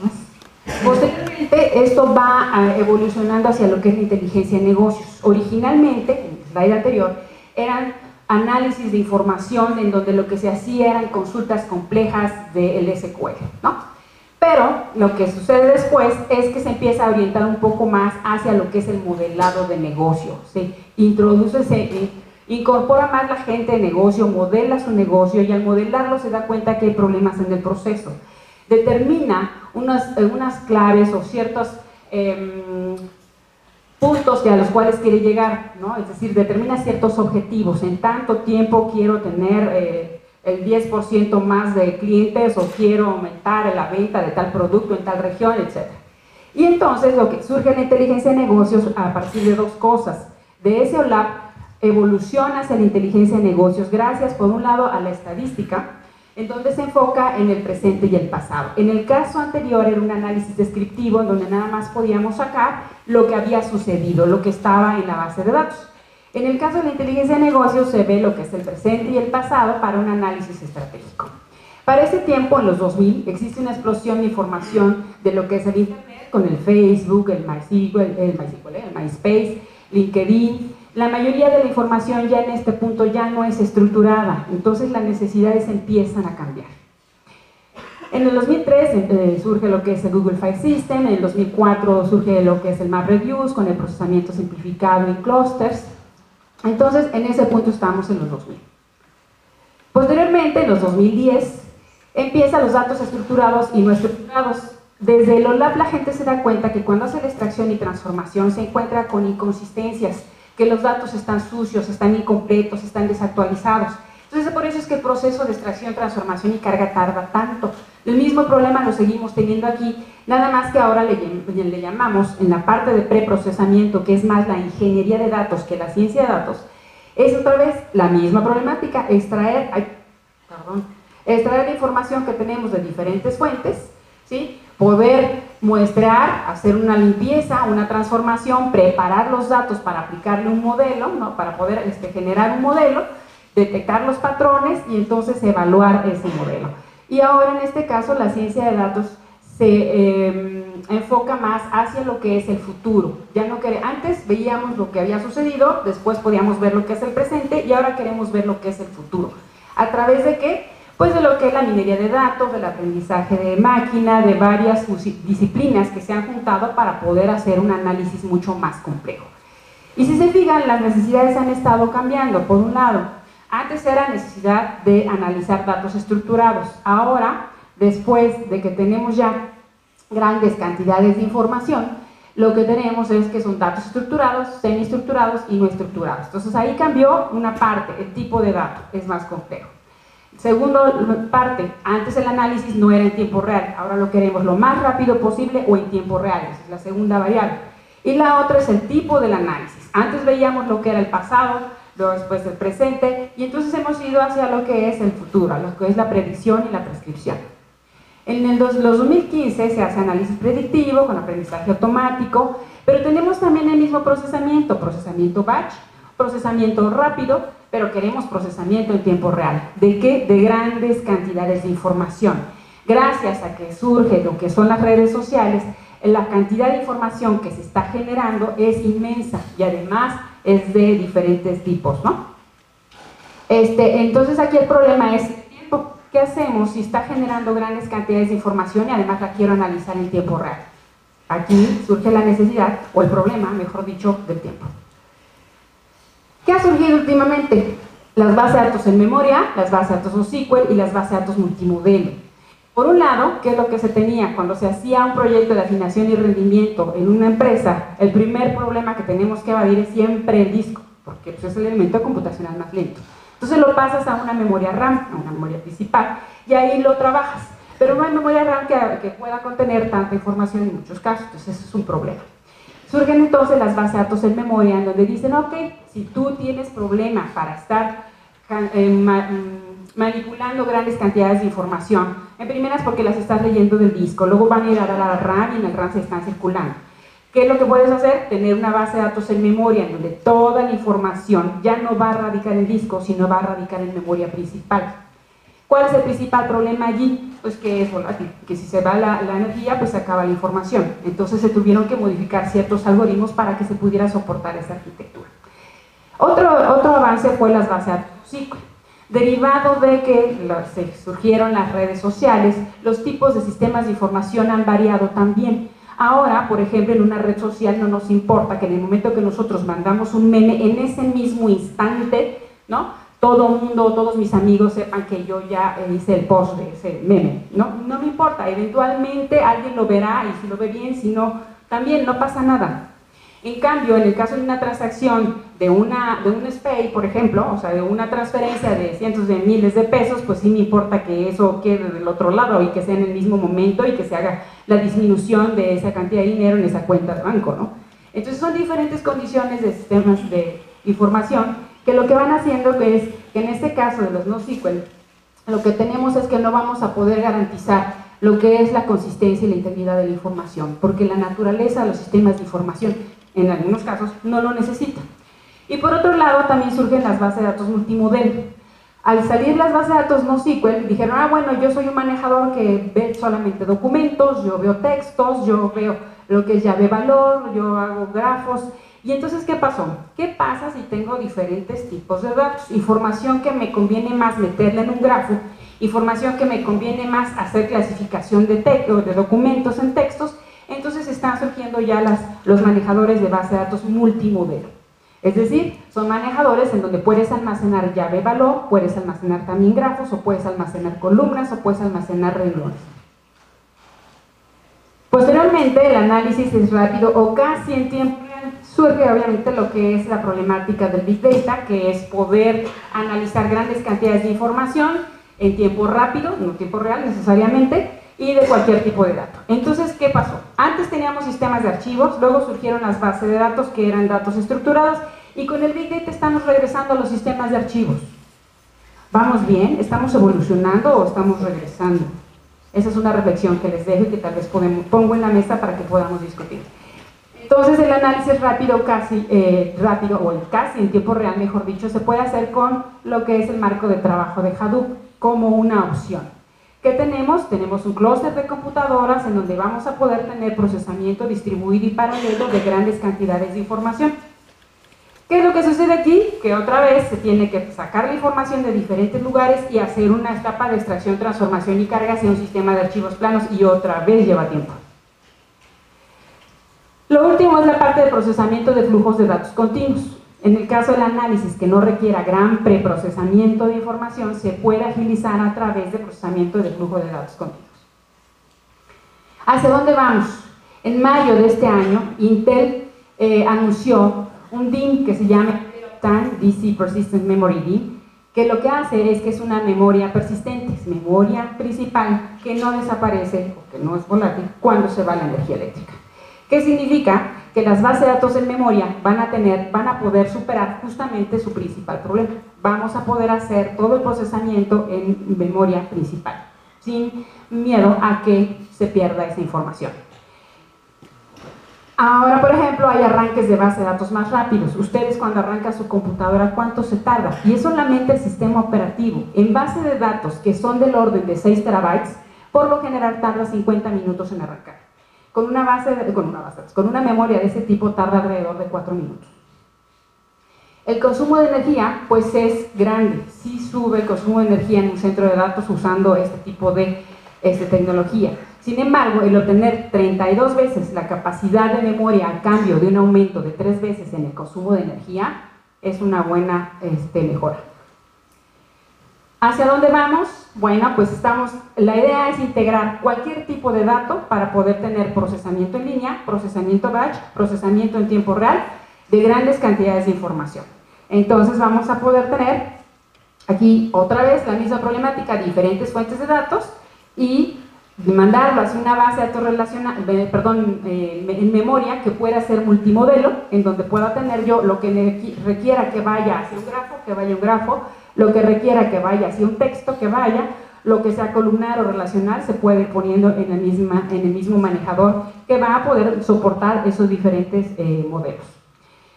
más? Posteriormente, esto va evolucionando hacia lo que es la inteligencia de negocios. Originalmente, en el slide anterior, eran análisis de información en donde lo que se hacía eran consultas complejas del SQL, ¿no? Pero lo que sucede después es que se empieza a orientar un poco más hacia lo que es el modelado de negocio. Se incorpora más la gente de negocio, modela su negocio y al modelarlo se da cuenta que hay problemas en el proceso. Determina unas claves o ciertos puntos a los cuales quiere llegar, ¿no? Es decir, determina ciertos objetivos. En tanto tiempo quiero tener el 10% más de clientes o quiero aumentar la venta de tal producto en tal región, etc. Y entonces lo que surge en la inteligencia de negocios a partir de dos cosas. De ese OLAP evoluciona hacia la inteligencia de negocios gracias por un lado a la estadística, en donde se enfoca en el presente y el pasado. En el caso anterior era un análisis descriptivo en donde nada más podíamos sacar lo que había sucedido, lo que estaba en la base de datos. En el caso de la inteligencia de negocios se ve lo que es el presente y el pasado para un análisis estratégico. Para ese tiempo, en los 2000, existe una explosión de información de lo que es el Internet, con el Facebook, el MySpace, LinkedIn. La mayoría de la información ya en este punto ya no es estructurada, entonces las necesidades empiezan a cambiar. En el 2003 surge lo que es el Google File System, en el 2004 surge lo que es el MapReduce con el procesamiento simplificado en clusters. Entonces, en ese punto estamos en los 2000. Posteriormente, en los 2010, empiezan los datos estructurados y no estructurados. Desde el OLAP la gente se da cuenta que cuando hace la extracción y transformación se encuentra con inconsistencias, que los datos están sucios, están incompletos, están desactualizados. Entonces, por eso es que el proceso de extracción, transformación y carga tarda tanto. El mismo problema lo seguimos teniendo aquí, nada más que ahora le llamamos, en la parte de preprocesamiento, que es más la ingeniería de datos que la ciencia de datos, es otra vez la misma problemática, extraer la información que tenemos de diferentes fuentes, ¿sí? Poder muestrear, hacer una limpieza, una transformación, preparar los datos para aplicarle un modelo, ¿no? Para poder generar un modelo, detectar los patrones y entonces evaluar ese modelo. Y ahora en este caso la ciencia de datos se enfoca más hacia lo que es el futuro. Ya no antes veíamos lo que había sucedido, después podíamos ver lo que es el presente y ahora queremos ver lo que es el futuro. ¿A través de qué? Pues de lo que es la minería de datos, del aprendizaje de máquina, de varias disciplinas que se han juntado para poder hacer un análisis mucho más complejo. Y si se fijan, las necesidades han estado cambiando. Por un lado, antes era necesidad de analizar datos estructurados. Ahora, después de que tenemos ya grandes cantidades de información, lo que tenemos es que son datos estructurados, semiestructurados y no estructurados. Entonces ahí cambió una parte, el tipo de dato es más complejo. Segundo parte, antes el análisis no era en tiempo real, ahora lo queremos lo más rápido posible o en tiempo real, esa es la segunda variable. Y la otra es el tipo del análisis. Antes veíamos lo que era el pasado, luego después el presente, y entonces hemos ido hacia lo que es el futuro, lo que es la predicción y la prescripción. En los 2015 se hace análisis predictivo con aprendizaje automático, pero tenemos también el mismo procesamiento batch, procesamiento rápido, pero queremos procesamiento en tiempo real. ¿De qué? De grandes cantidades de información. Gracias a que surge lo que son las redes sociales, la cantidad de información que se está generando es inmensa y además es de diferentes tipos, ¿no? Entonces aquí el problema es el tiempo. ¿Qué hacemos si está generando grandes cantidades de información y además la quiero analizar en tiempo real? Aquí surge la necesidad, o el problema, mejor dicho, del tiempo. ¿Qué ha surgido últimamente? Las bases de datos en memoria, las bases de datos NoSQL y las bases de datos multimodelo. Por un lado, ¿qué es lo que se tenía? Cuando se hacía un proyecto de afinación y rendimiento en una empresa, el primer problema que tenemos que evadir es siempre el disco, porque pues, es el elemento computacional más lento. Entonces lo pasas a una memoria RAM, a una memoria principal, y ahí lo trabajas. Pero no hay memoria RAM que pueda contener tanta información en muchos casos, entonces eso es un problema. Surgen entonces las bases de datos en memoria, en donde dicen, ok, si tú tienes problemas para estar manipulando grandes cantidades de información, en primeras porque las estás leyendo del disco, luego van a ir a la RAM y en el RAM se están circulando. ¿Qué es lo que puedes hacer? Tener una base de datos en memoria, en donde toda la información ya no va a radicar en disco, sino va a radicar en memoria principal. ¿Cuál es el principal problema allí? Pues que es volátil, que si se va la energía, pues se acaba la información. Entonces se tuvieron que modificar ciertos algoritmos para que se pudiera soportar esa arquitectura. Otro avance fue las bases de datos NoSQL. Derivado de que surgieron las redes sociales, los tipos de sistemas de información han variado también. Ahora, por ejemplo, en una red social no nos importa que en el momento que nosotros mandamos un meme, en ese mismo instante, ¿no?, todo el mundo, todos mis amigos sepan que yo ya hice el post de ese meme. No me importa, eventualmente alguien lo verá y si lo ve bien, si no, también no pasa nada. En cambio, en el caso de una transacción de un SPAY, por ejemplo, o sea, de una transferencia de cientos de miles de pesos, pues sí me importa que eso quede del otro lado y que sea en el mismo momento y que se haga la disminución de esa cantidad de dinero en esa cuenta de banco, ¿no? Entonces son diferentes condiciones de sistemas de información que lo que van haciendo es que en este caso de los NoSQL, lo que tenemos es que no vamos a poder garantizar lo que es la consistencia y la integridad de la información, porque la naturaleza de los sistemas de información, en algunos casos, no lo necesita. Y por otro lado, también surgen las bases de datos multimodelo. Al salir las bases de datos NoSQL, dijeron, bueno, yo soy un manejador que ve solamente documentos, yo veo textos, yo veo lo que es llave valor, yo hago grafos. Y entonces, ¿qué pasó? ¿Qué pasa si tengo diferentes tipos de datos? Información que me conviene más meterla en un grafo, información que me conviene más hacer clasificación de documentos en textos. Entonces están surgiendo ya los manejadores de base de datos multimodelo. Es decir, son manejadores en donde puedes almacenar llave valor, puedes almacenar también grafos, o puedes almacenar columnas, o puedes almacenar renglones. Posteriormente, el análisis es rápido o casi en tiempo real. Surge obviamente lo que es la problemática del Big Data, que es poder analizar grandes cantidades de información en tiempo rápido, no tiempo real necesariamente, y de cualquier tipo de dato. Entonces, ¿qué pasó? Antes teníamos sistemas de archivos, luego surgieron las bases de datos que eran datos estructurados, y con el Big Data estamos regresando a los sistemas de archivos. ¿Vamos bien? ¿Estamos evolucionando o estamos regresando? Esa es una reflexión que les dejo y que tal vez pongo en la mesa para que podamos discutir. Entonces, el análisis rápido, casi en tiempo real, mejor dicho, se puede hacer con lo que es el marco de trabajo de Hadoop como una opción. ¿Qué tenemos? Tenemos un clúster de computadoras en donde vamos a poder tener procesamiento distribuido y paralelo de grandes cantidades de información. ¿Qué es lo que sucede aquí? Que otra vez se tiene que sacar la información de diferentes lugares y hacer una etapa de extracción, transformación y carga hacia un sistema de archivos planos, y otra vez lleva tiempo. Lo último es la parte de procesamiento de flujos de datos continuos. En el caso del análisis que no requiera gran preprocesamiento de información, se puede agilizar a través de procesamiento de flujo de datos continuos. ¿Hacia dónde vamos? En mayo de este año, Intel anunció un DIMM que se llama DC Persistent Memory DIMM, que lo que hace es que es una memoria persistente, es memoria principal que no desaparece o que no es volátil cuando se va la energía eléctrica. ¿Qué significa? Que las bases de datos en memoria van a poder superar justamente su principal problema. Vamos a poder hacer todo el procesamiento en memoria principal, sin miedo a que se pierda esa información. Ahora, por ejemplo, hay arranques de base de datos más rápidos. Ustedes cuando arrancan su computadora, ¿cuánto se tarda? Y es solamente el sistema operativo. En base de datos que son del orden de 6 terabytes, por lo general tarda 50 minutos en arrancar. Con una memoria de ese tipo tarda alrededor de 4 minutos. El consumo de energía, pues es grande. Sí sube el consumo de energía en un centro de datos usando este tipo de tecnología. Sin embargo, el obtener 32 veces la capacidad de memoria a cambio de un aumento de 3 veces en el consumo de energía es una buena mejora. ¿Hacia dónde vamos? Bueno, pues la idea es integrar cualquier tipo de dato para poder tener procesamiento en línea, procesamiento batch, procesamiento en tiempo real de grandes cantidades de información. Entonces vamos a poder tener aquí otra vez la misma problemática, diferentes fuentes de datos y mandarlo hacia una base de datos en memoria que pueda ser multimodelo, en donde pueda tener yo lo que requiera que vaya hacia un grafo, lo que requiera que vaya hacia un texto, que vaya, lo que sea columnar o relacional se puede ir poniendo en el mismo manejador que va a poder soportar esos diferentes modelos.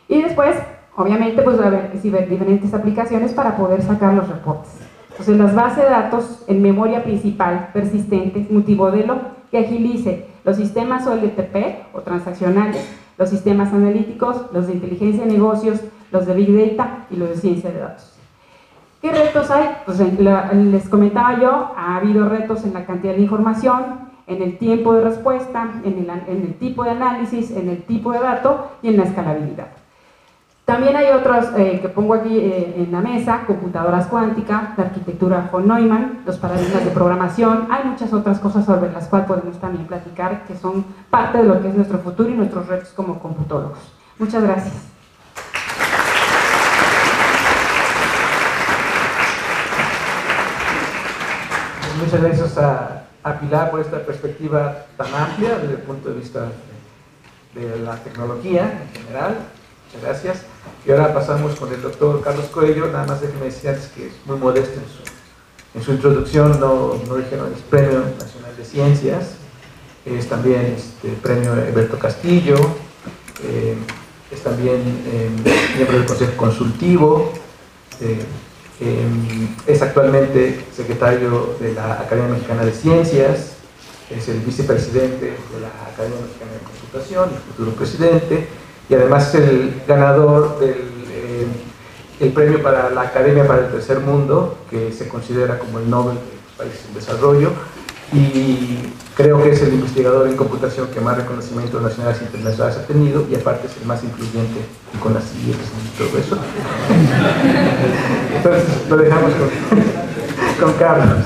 Y después, obviamente, pues va a haber diferentes aplicaciones para poder sacar los reportes. Entonces, las bases de datos en memoria principal, persistente, multimodelo, que agilice los sistemas OLTP o transaccionales, los sistemas analíticos, los de inteligencia de negocios, los de Big Data y los de ciencia de datos. ¿Qué retos hay? Pues les comentaba yo, ha habido retos en la cantidad de información, en el tiempo de respuesta, en el tipo de análisis, en el tipo de dato y en la escalabilidad. También hay otros que pongo aquí en la mesa: computadoras cuánticas, la arquitectura von Neumann, los paradigmas de programación. Hay muchas otras cosas sobre las cuales podemos también platicar, que son parte de lo que es nuestro futuro y nuestros retos como computólogos. Muchas gracias. Muchas gracias a Pilar por esta perspectiva tan amplia desde el punto de vista de la tecnología en general. Muchas gracias. Y ahora pasamos con el doctor Carlos Coello. Nada más déjeme decir antes que es muy modesto en su introducción. No dijeron, es Premio Nacional de Ciencias, es también Premio Alberto Castillo, es también miembro del Consejo Consultivo, es actualmente secretario de la Academia Mexicana de Ciencias, es el vicepresidente de la Academia Mexicana de Computación, el futuro presidente, y además es el ganador del premio para la Academia para el Tercer Mundo, que se considera como el Nobel de los países en desarrollo, y creo que es el investigador en computación que más reconocimientos nacionales e internacionales ha tenido, y aparte es el más influyente con las siguientes y todo eso. Entonces lo dejamos con Carlos.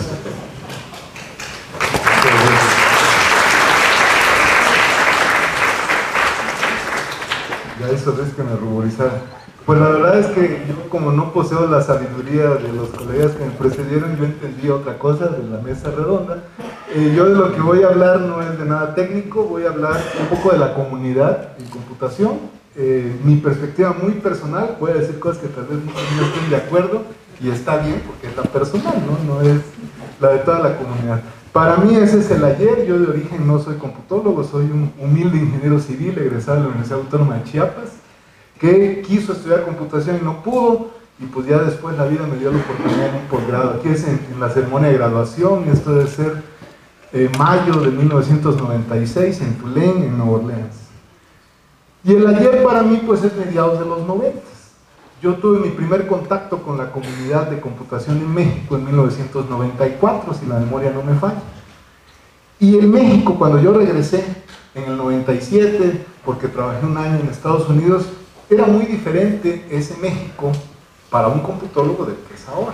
Ya eso es que me ruborizaba. Pues la verdad es que yo, como no poseo la sabiduría de los colegas que me precedieron, yo entendí otra cosa de la mesa redonda. Yo de lo que voy a hablar no es de nada técnico, voy a hablar un poco de la comunidad en computación. Mi perspectiva muy personal, voy a decir cosas que tal vez muchos no estén de acuerdo, y está bien porque es la personal, no es la de toda la comunidad. Para mí ese es el ayer. Yo de origen no soy computólogo, soy un humilde ingeniero civil egresado de la Universidad Autónoma de Chiapas, que quiso estudiar computación y no pudo, y pues ya después la vida me dio la oportunidad de un posgrado. Aquí es en la ceremonia de graduación, esto debe ser mayo de 1996 en Tulane, en Nueva Orleans. Y el ayer para mí pues es mediados de los 90. Yo tuve mi primer contacto con la comunidad de computación en México en 1994, si la memoria no me falla. Y en México, cuando yo regresé en el 97, porque trabajé un año en Estados Unidos, era muy diferente ese México para un computólogo del que es ahora.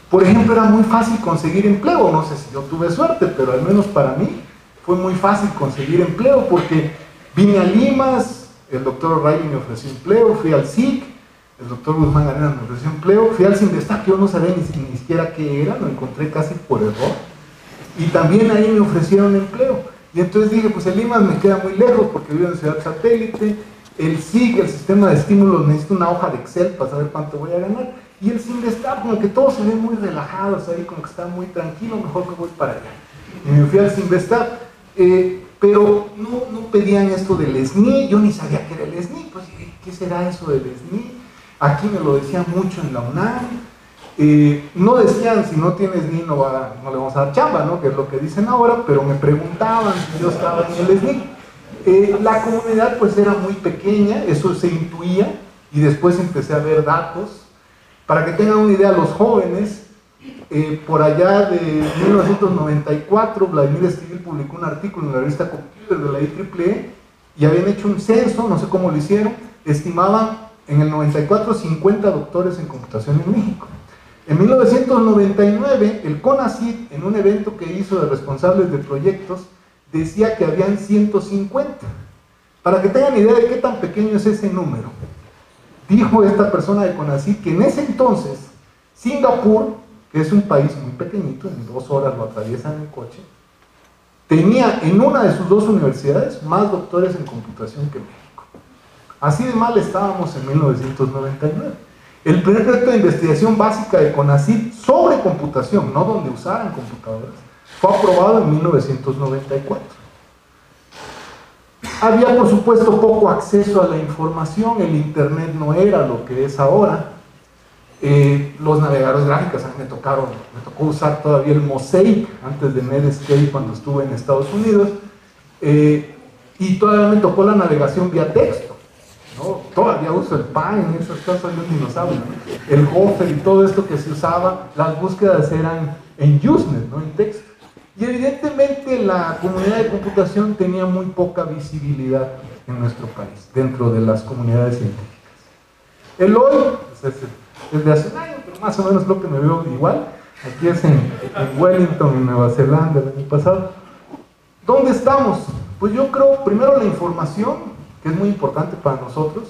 Por ejemplo, era muy fácil conseguir empleo. No sé si yo tuve suerte, pero al menos para mí fue muy fácil conseguir empleo, porque vine a Limas, el doctor O'Reilly me ofreció empleo, fui al SIC, el doctor Guzmán Arenas me ofreció empleo, fui al Cinvestav, que yo no sabía ni siquiera qué era, lo encontré casi por error, y también ahí me ofrecieron empleo. Y entonces dije, pues el Limas me queda muy lejos porque vivo en Ciudad Satélite, el SIG, el sistema de estímulos, necesito una hoja de Excel para saber cuánto voy a ganar, y el Cinvestav, como que todos se ven muy relajados ahí, como que está muy tranquilo, mejor que voy para allá. Y me fui al Cinvestav, pero no pedían esto del SNI, yo ni sabía qué era el SNI, pues ¿qué será eso del SNI? Aquí me lo decían mucho en la UNAM, no decían si no tienes SNI no le vamos a dar chamba, ¿no? Que es lo que dicen ahora, pero me preguntaban si yo estaba en el SNI. La comunidad pues era muy pequeña, eso se intuía, y después empecé a ver datos. Para que tengan una idea los jóvenes, por allá de 1994, Vladimir Estivil publicó un artículo en la revista Computer de la IEEE, y habían hecho un censo, no sé cómo lo hicieron, estimaban en el 94 50 doctores en computación en México. En 1999, el CONACYT, en un evento que hizo de responsables de proyectos, decía que habían 150. Para que tengan idea de qué tan pequeño es ese número, dijo esta persona de CONACYT que en ese entonces, Singapur, que es un país muy pequeñito, en 2 horas lo atraviesan en coche, tenía en una de sus 2 universidades más doctores en computación que México. Así de mal estábamos en 1999. El primer proyecto de investigación básica de CONACYT sobre computación, no donde usaran computadoras, fue aprobado en 1994. Había, por supuesto, poco acceso a la información, el internet no era lo que es ahora. Los navegadores gráficos, a mí me tocó usar todavía el Mosaic antes de Netscape cuando estuve en Estados Unidos, y todavía me tocó la navegación vía texto, ¿no? Todavía uso el Pine, esas cosas yo ni lo sabía, ¿no? El Gopher y todo esto que se usaba, las búsquedas eran en Usenet, ¿no? En texto. Y evidentemente la comunidad de computación tenía muy poca visibilidad en nuestro país, dentro de las comunidades científicas. El hoy, pues es de hace un año, pero más o menos lo que me veo igual. Aquí es en Wellington, en Nueva Zelanda, el año pasado. ¿Dónde estamos? Pues yo creo, primero la información, que es muy importante para nosotros.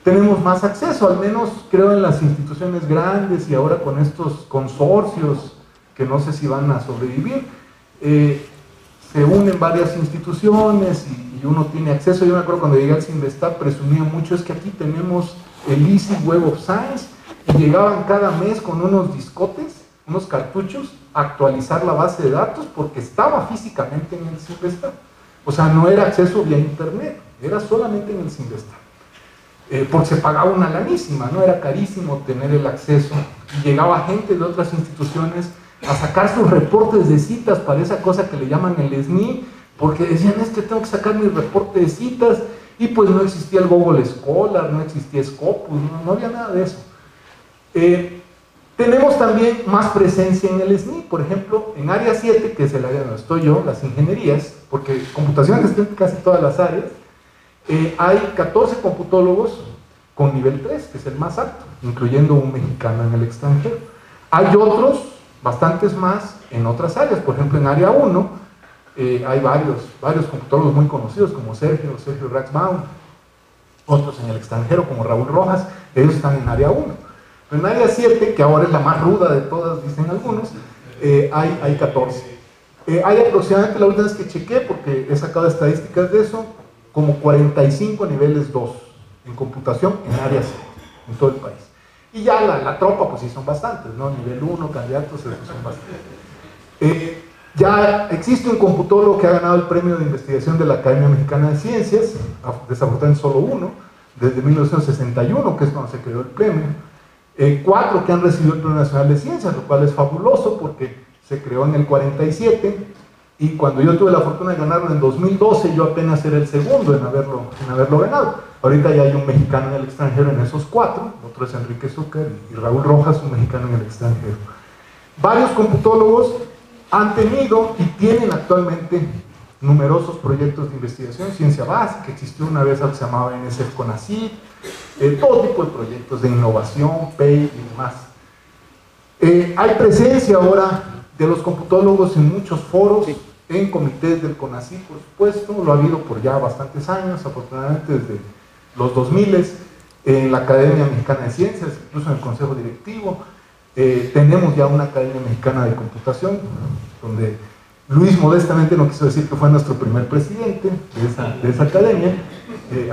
Tenemos más acceso, al menos creo en las instituciones grandes y ahora con estos consorcios que no sé si van a sobrevivir. Se unen varias instituciones y uno tiene acceso. Yo me acuerdo cuando llegué al Cinvestav presumía mucho, es que aquí tenemos el Easy Web of Science, y llegaban cada mes con unos discotes, unos cartuchos, a actualizar la base de datos porque estaba físicamente en el Cinvestav. O sea, no era acceso vía internet, era solamente en el Cinvestav. Porque se pagaba una lanísima, ¿no? Era carísimo tener el acceso, y llegaba gente de otras instituciones a sacar sus reportes de citas para esa cosa que le llaman el SNI, porque decían, es que tengo que sacar mi reporte de citas, y pues no existía el Google Scholar, no existía Scopus, no había nada de eso. Tenemos también más presencia en el SNI, por ejemplo, en área 7, que es el área donde estoy yo, las ingenierías, porque computación está en casi todas las áreas, hay 14 computólogos con nivel 3, que es el más alto, incluyendo un mexicano en el extranjero. Hay otros, bastantes más, en otras áreas, por ejemplo, en área 1, hay varios computólogos muy conocidos, como Sergio Raxbaum, otros en el extranjero, como Raúl Rojas, ellos están en área 1. En área 7, que ahora es la más ruda de todas, dicen algunos, hay 14. Hay aproximadamente, la última vez que chequé, porque he sacado estadísticas de eso, como 45 niveles 2 en computación en área 7, en todo el país. Y ya la tropa, pues sí son bastantes, ¿no? Nivel 1, candidatos, esos son bastantes. Ya existe un computólogo que ha ganado el premio de investigación de la Academia Mexicana de Ciencias, desafortunadamente solo uno, desde 1961, que es cuando se creó el premio. 4 que han recibido el Premio Nacional de Ciencias, lo cual es fabuloso porque se creó en el 47, y cuando yo tuve la fortuna de ganarlo en 2012, yo apenas era el segundo en haberlo ganado. Ahorita ya hay un mexicano en el extranjero en esos 4, otro es Enrique Zúcar y Raúl Rojas, un mexicano en el extranjero. Varios computólogos han tenido y tienen actualmente numerosos proyectos de investigación, ciencia básica, existió una vez algo que se llamaba NSF CONACYT, todo tipo de proyectos de innovación, PEI y demás. Hay presencia ahora de los computólogos en muchos foros, en comités del CONACYT, por supuesto, lo ha habido por ya bastantes años, afortunadamente desde los 2000, en la Academia Mexicana de Ciencias, incluso en el Consejo Directivo. Tenemos ya una Academia Mexicana de Computación, donde Luis modestamente no quiso decir que fue nuestro primer presidente de esa academia,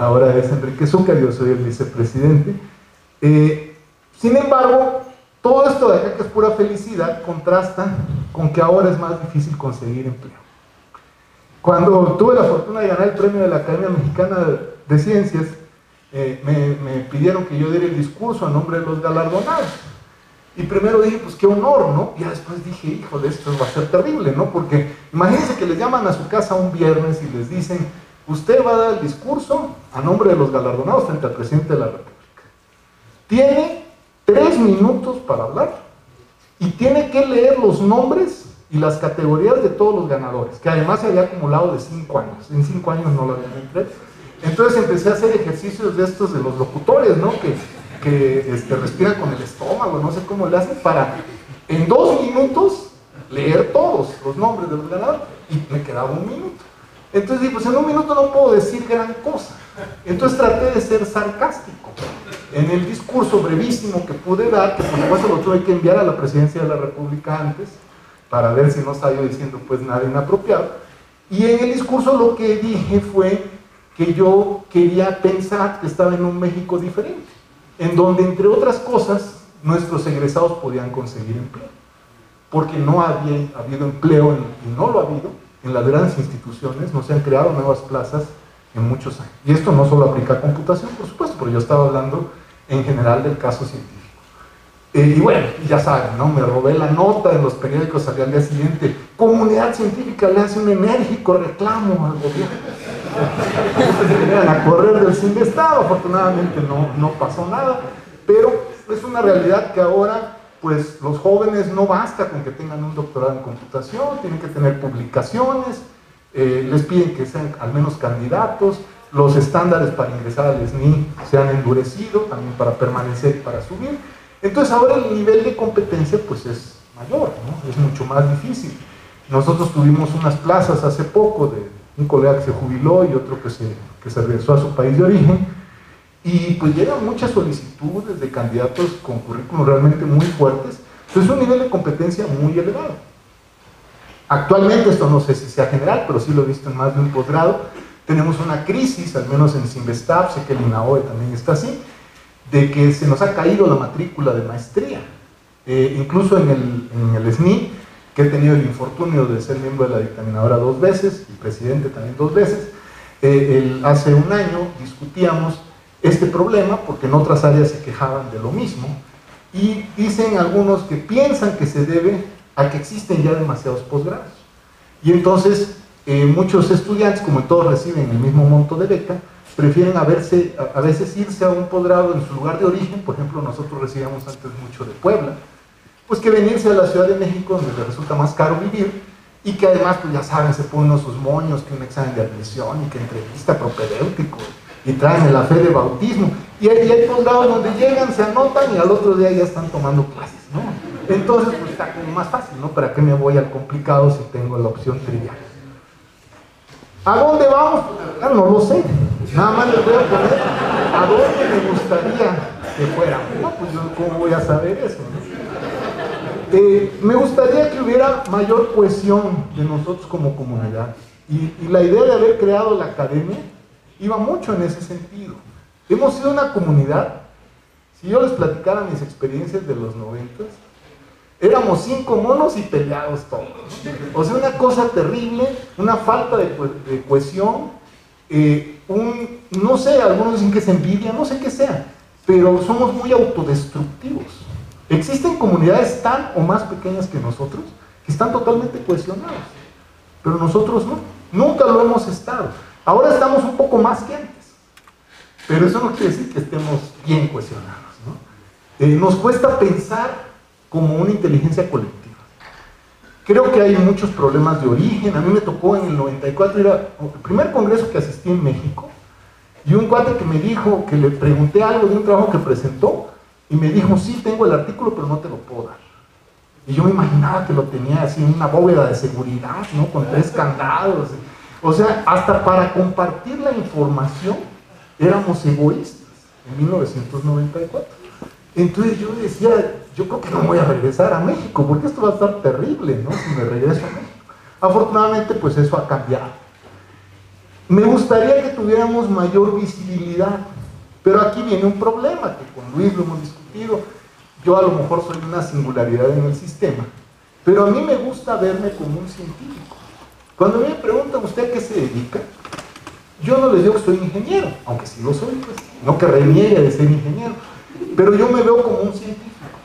ahora es Enrique Zúcar, yo soy el vicepresidente. Sin embargo, todo esto de acá, que es pura felicidad, contrasta con que ahora es más difícil conseguir empleo. Cuando tuve la fortuna de ganar el premio de la Academia Mexicana de Ciencias, me pidieron que yo diera el discurso a nombre de los galardonados. Y primero dije, pues qué honor, ¿no? Y después dije, hijo de esto va a ser terrible, ¿no? Porque imagínense que les llaman a su casa un viernes y les dicen, usted va a dar el discurso a nombre de los galardonados frente al presidente de la República. Tiene 3 minutos para hablar y tiene que leer los nombres y las categorías de todos los ganadores, que además se había acumulado de 5 años. En 5 años no lo habían entrado. Entonces empecé a hacer ejercicios de estos de los locutores, ¿no? Que respiran con el estómago, no sé cómo le hacen, para en 2 minutos leer todos los nombres de los ganadores, y me quedaba 1 minuto. Entonces dije, pues en 1 minuto no puedo decir gran cosa. Entonces traté de ser sarcástico en el discurso brevísimo que pude dar, que por supuesto lo tuve que enviar a la presidencia de la República antes, para ver si no estaba yo diciendo pues nada inapropiado. Y en el discurso lo que dije fue que yo quería pensar que estaba en un México diferente, en donde, entre otras cosas, nuestros egresados podían conseguir empleo, porque no había habido empleo, y no lo ha habido, en las grandes instituciones, no se han creado nuevas plazas en muchos años. Y esto no solo aplica a computación, por supuesto, pero yo estaba hablando en general del caso científico. Y bueno, ya saben, ¿no? Me robé la nota en los periódicos, salía al día siguiente: comunidad científica le hace un enérgico reclamo al gobierno. Se iban a correr del CINVESTAB. Afortunadamente no pasó nada, pero es una realidad que ahora, pues, los jóvenes no basta con que tengan un doctorado en computación, tienen que tener publicaciones, les piden que sean al menos candidatos, los estándares para ingresar al SNI se han endurecido también para permanecer y para subir. Entonces ahora el nivel de competencia pues es mayor, ¿no? Es mucho más difícil. Nosotros tuvimos unas plazas hace poco de un colega que se jubiló y otro que se regresó a su país de origen, y pues llegan muchas solicitudes de candidatos con currículos realmente muy fuertes. Entonces es un nivel de competencia muy elevado. Actualmente, esto no sé si sea general, pero sí lo he visto en más de un posgrado, tenemos una crisis, al menos en CINVESTAB, sé que el INAOE también está así, de que se nos ha caído la matrícula de maestría. Incluso en el SNI, que he tenido el infortunio de ser miembro de la dictaminadora 2 veces, y presidente también 2 veces, hace un año discutíamos este problema porque en otras áreas se quejaban de lo mismo, y dicen algunos que piensan que se debe a que existen ya demasiados posgrados. Y entonces muchos estudiantes, como todos reciben el mismo monto de beca, prefieren a veces irse a un posgrado en su lugar de origen. Por ejemplo, nosotros recibíamos antes mucho de Puebla, pues que venirse a la Ciudad de México, donde les resulta más caro vivir, y que además, pues ya saben, se ponen sus moños, que un examen de admisión, y que entrevista propedéutico, y traen el fe de bautismo, y hay posgrados donde llegan, se anotan, y al otro día ya están tomando clases, ¿no? Entonces, pues está como más fácil, ¿no? ¿Para qué me voy al complicado si tengo la opción trivial? ¿A dónde vamos? Pues, no lo sé. Nada más les voy a poner a dónde me gustaría que fuera. No, pues yo cómo voy a saber eso, ¿no? Me gustaría que hubiera mayor cohesión de nosotros como comunidad. Y la idea de haber creado la academia iba mucho en ese sentido. Hemos sido una comunidad, si yo les platicara mis experiencias de los 90s, éramos 5 monos y peleados todos, ¿no? O sea, una cosa terrible, una falta de cohesión, no sé, algunos dicen que es envidia, no sé qué sea, pero somos muy autodestructivos. Existen comunidades tan o más pequeñas que nosotros que están totalmente cohesionadas, pero nosotros no, nunca lo hemos estado. Ahora estamos un poco más que antes, pero eso no quiere decir que estemos bien cohesionados, ¿no? Nos cuesta pensar como una inteligencia colectiva. Creo que hay muchos problemas de origen. A mí me tocó en el 94 ir al primer congreso que asistí en México, y un cuate que me dijo, que le pregunté algo de un trabajo que presentó, y me dijo: sí, tengo el artículo, pero no te lo puedo dar. Y yo me imaginaba que lo tenía así en una bóveda de seguridad, ¿no? Con 3 candados. O sea, hasta para compartir la información éramos egoístas en 1994. Entonces yo decía, yo creo que no voy a regresar a México, porque esto va a estar terrible, ¿no? Si me regreso a México. Afortunadamente, pues eso ha cambiado. Me gustaría que tuviéramos mayor visibilidad, pero aquí viene un problema, que con Luis lo hemos discutido. Yo a lo mejor soy una singularidad en el sistema, pero a mí me gusta verme como un científico. Cuando me preguntan: ¿usted a qué se dedica?, yo no les digo que soy ingeniero, aunque sí lo soy, pues, no que reniegue de ser ingeniero, pero yo me veo como un científico,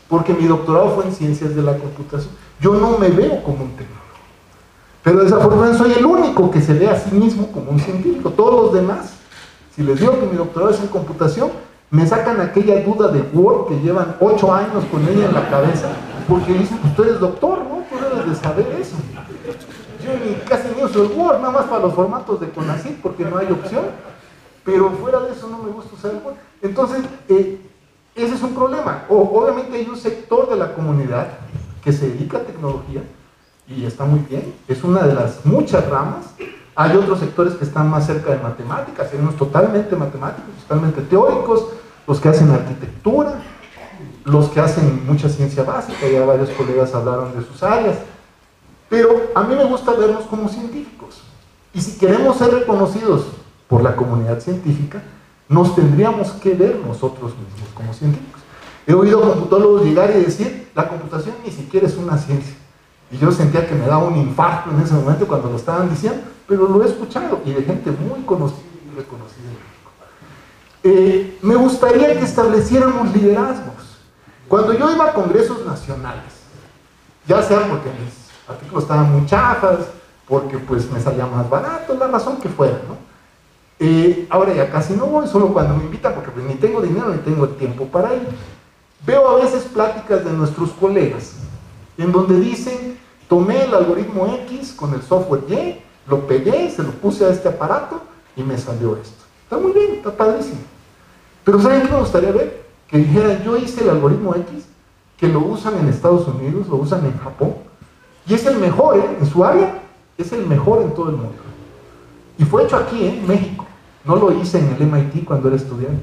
porque mi doctorado fue en ciencias de la computación. Yo no me veo como un tecnólogo, pero desafortunadamente soy el único que se ve a sí mismo como un científico. Todos los demás, si les digo que mi doctorado es en computación, me sacan aquella duda de Word que llevan 8 años con ella en la cabeza, porque dicen: pues tú eres doctor, ¿no? Tú debes de saber eso. Yo casi ni uso el Word, nada más para los formatos de CONACYT, porque no hay opción, pero fuera de eso no me gusta usar el Word. Entonces, ese es un problema. Obviamente hay un sector de la comunidad que se dedica a tecnología, y está muy bien, es una de las muchas ramas. Hay otros sectores que están más cerca de matemáticas, hay unos totalmente matemáticos, totalmente teóricos, los que hacen arquitectura, los que hacen mucha ciencia básica, ya varios colegas hablaron de sus áreas. Pero a mí me gusta vernos como científicos, y si queremos ser reconocidos por la comunidad científica, nos tendríamos que ver nosotros mismos como científicos. He oído computólogos llegar y decir, la computación ni siquiera es una ciencia. Y yo sentía que me daba un infarto en ese momento cuando lo estaban diciendo, pero lo he escuchado y de gente muy conocida y reconocida en México. Me gustaría que estableciéramos liderazgos. Cuando yo iba a congresos nacionales, ya sea porque mis artículos estaban muy chafas, porque pues me salía más barato, la razón que fuera, ¿no? Ahora ya casi no voy, solo cuando me invitan, porque pues ni tengo dinero ni tengo tiempo para ir. Veo a veces pláticas de nuestros colegas, en donde dicen, tomé el algoritmo X con el software Y, lo pegué, se lo puse a este aparato y me salió esto. Está muy bien, está padrísimo. Pero ¿saben qué me gustaría ver? Que dijeran, yo hice el algoritmo X, que lo usan en Estados Unidos, lo usan en Japón, y es el mejor, en su área, es el mejor en todo el mundo. Y fue hecho aquí, en México. No lo hice en el MIT cuando era estudiante.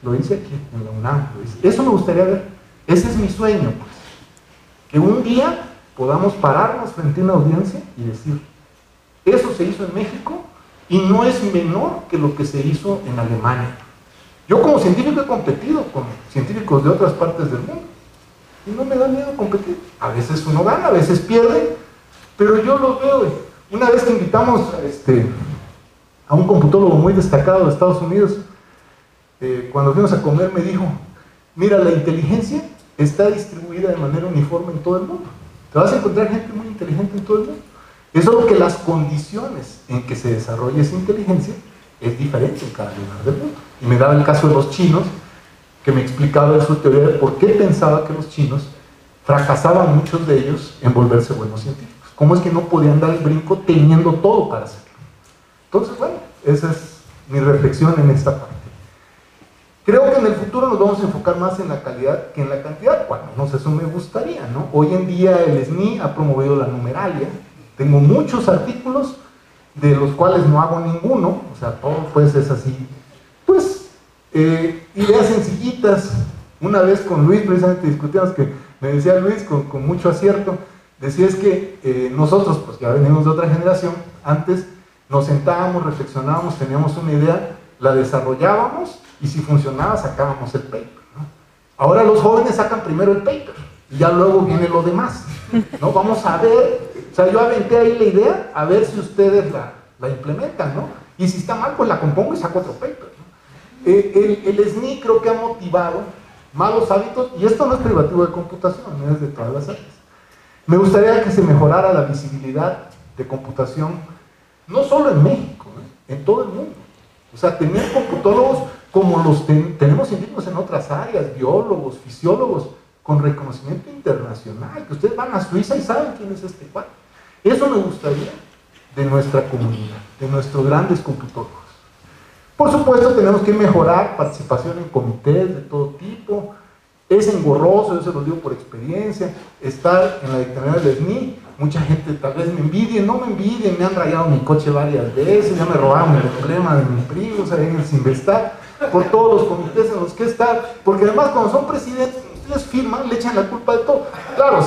Lo hice aquí, en la UNAM. Eso me gustaría ver. Ese es mi sueño, pues. Que un día podamos pararnos frente a una audiencia y decir, eso se hizo en México y no es menor que lo que se hizo en Alemania. Yo como científico he competido con científicos de otras partes del mundo y no me da miedo competir. A veces uno gana, a veces pierde, pero yo lo veo. Una vez que invitamos a un computólogo muy destacado de Estados Unidos, cuando fuimos a comer me dijo, mira, la inteligencia está distribuida de manera uniforme en todo el mundo. Te vas a encontrar gente muy inteligente en todo el mundo. Es solo que las condiciones en que se desarrolla esa inteligencia es diferente en cada lugar del mundo. Y me daba el caso de los chinos, que me explicaba su teoría de por qué pensaba que los chinos fracasaban muchos de ellos en volverse buenos científicos. ¿Cómo es que no podían dar el brinco teniendo todo para hacerlo? Entonces, bueno, esa es mi reflexión en esta parte. Creo que en el futuro nos vamos a enfocar más en la calidad que en la cantidad. Bueno, no sé, eso me gustaría, ¿no? Hoy en día el SNI ha promovido la numeralia. Tengo muchos artículos de los cuales no hago ninguno, o sea, todo pues es así, pues, ideas sencillitas. Una vez con Luis precisamente discutíamos, que me decía Luis con mucho acierto, decía es que nosotros, pues ya venimos de otra generación, antes nos sentábamos, reflexionábamos, teníamos una idea, la desarrollábamos y si funcionaba sacábamos el paper, ¿no? Ahora los jóvenes sacan primero el paper y ya luego viene lo demás, ¿no? Vamos a ver, o sea, yo aventé ahí la idea, a ver si ustedes la implementan, ¿no? Y si está mal, pues la compongo y saco otro paper, ¿no? El SNI creo que ha motivado malos hábitos, y esto no es privativo de computación, no es de todas las áreas. Me gustaría que se mejorara la visibilidad de computación, no solo en México, en todo el mundo. O sea, tener computólogos como los tenemos científicos en otras áreas, biólogos, fisiólogos, con reconocimiento internacional, que ustedes van a Suiza y saben quién es este cuadro. Eso me gustaría de nuestra comunidad, de nuestros grandes computólogos. Por supuesto, tenemos que mejorar participación en comités de todo tipo. Es engorroso, yo se lo digo por experiencia, estar en la dictaminación del SNI. Mucha gente tal vez me envidie, no me envidien, me han rayado mi coche varias veces, ya me robaron el emblema de mi primo, o sea, en el Sinvestar, por todos los comités en los que estar, porque además cuando son presidentes, ustedes firman, le echan la culpa de todo. Claro,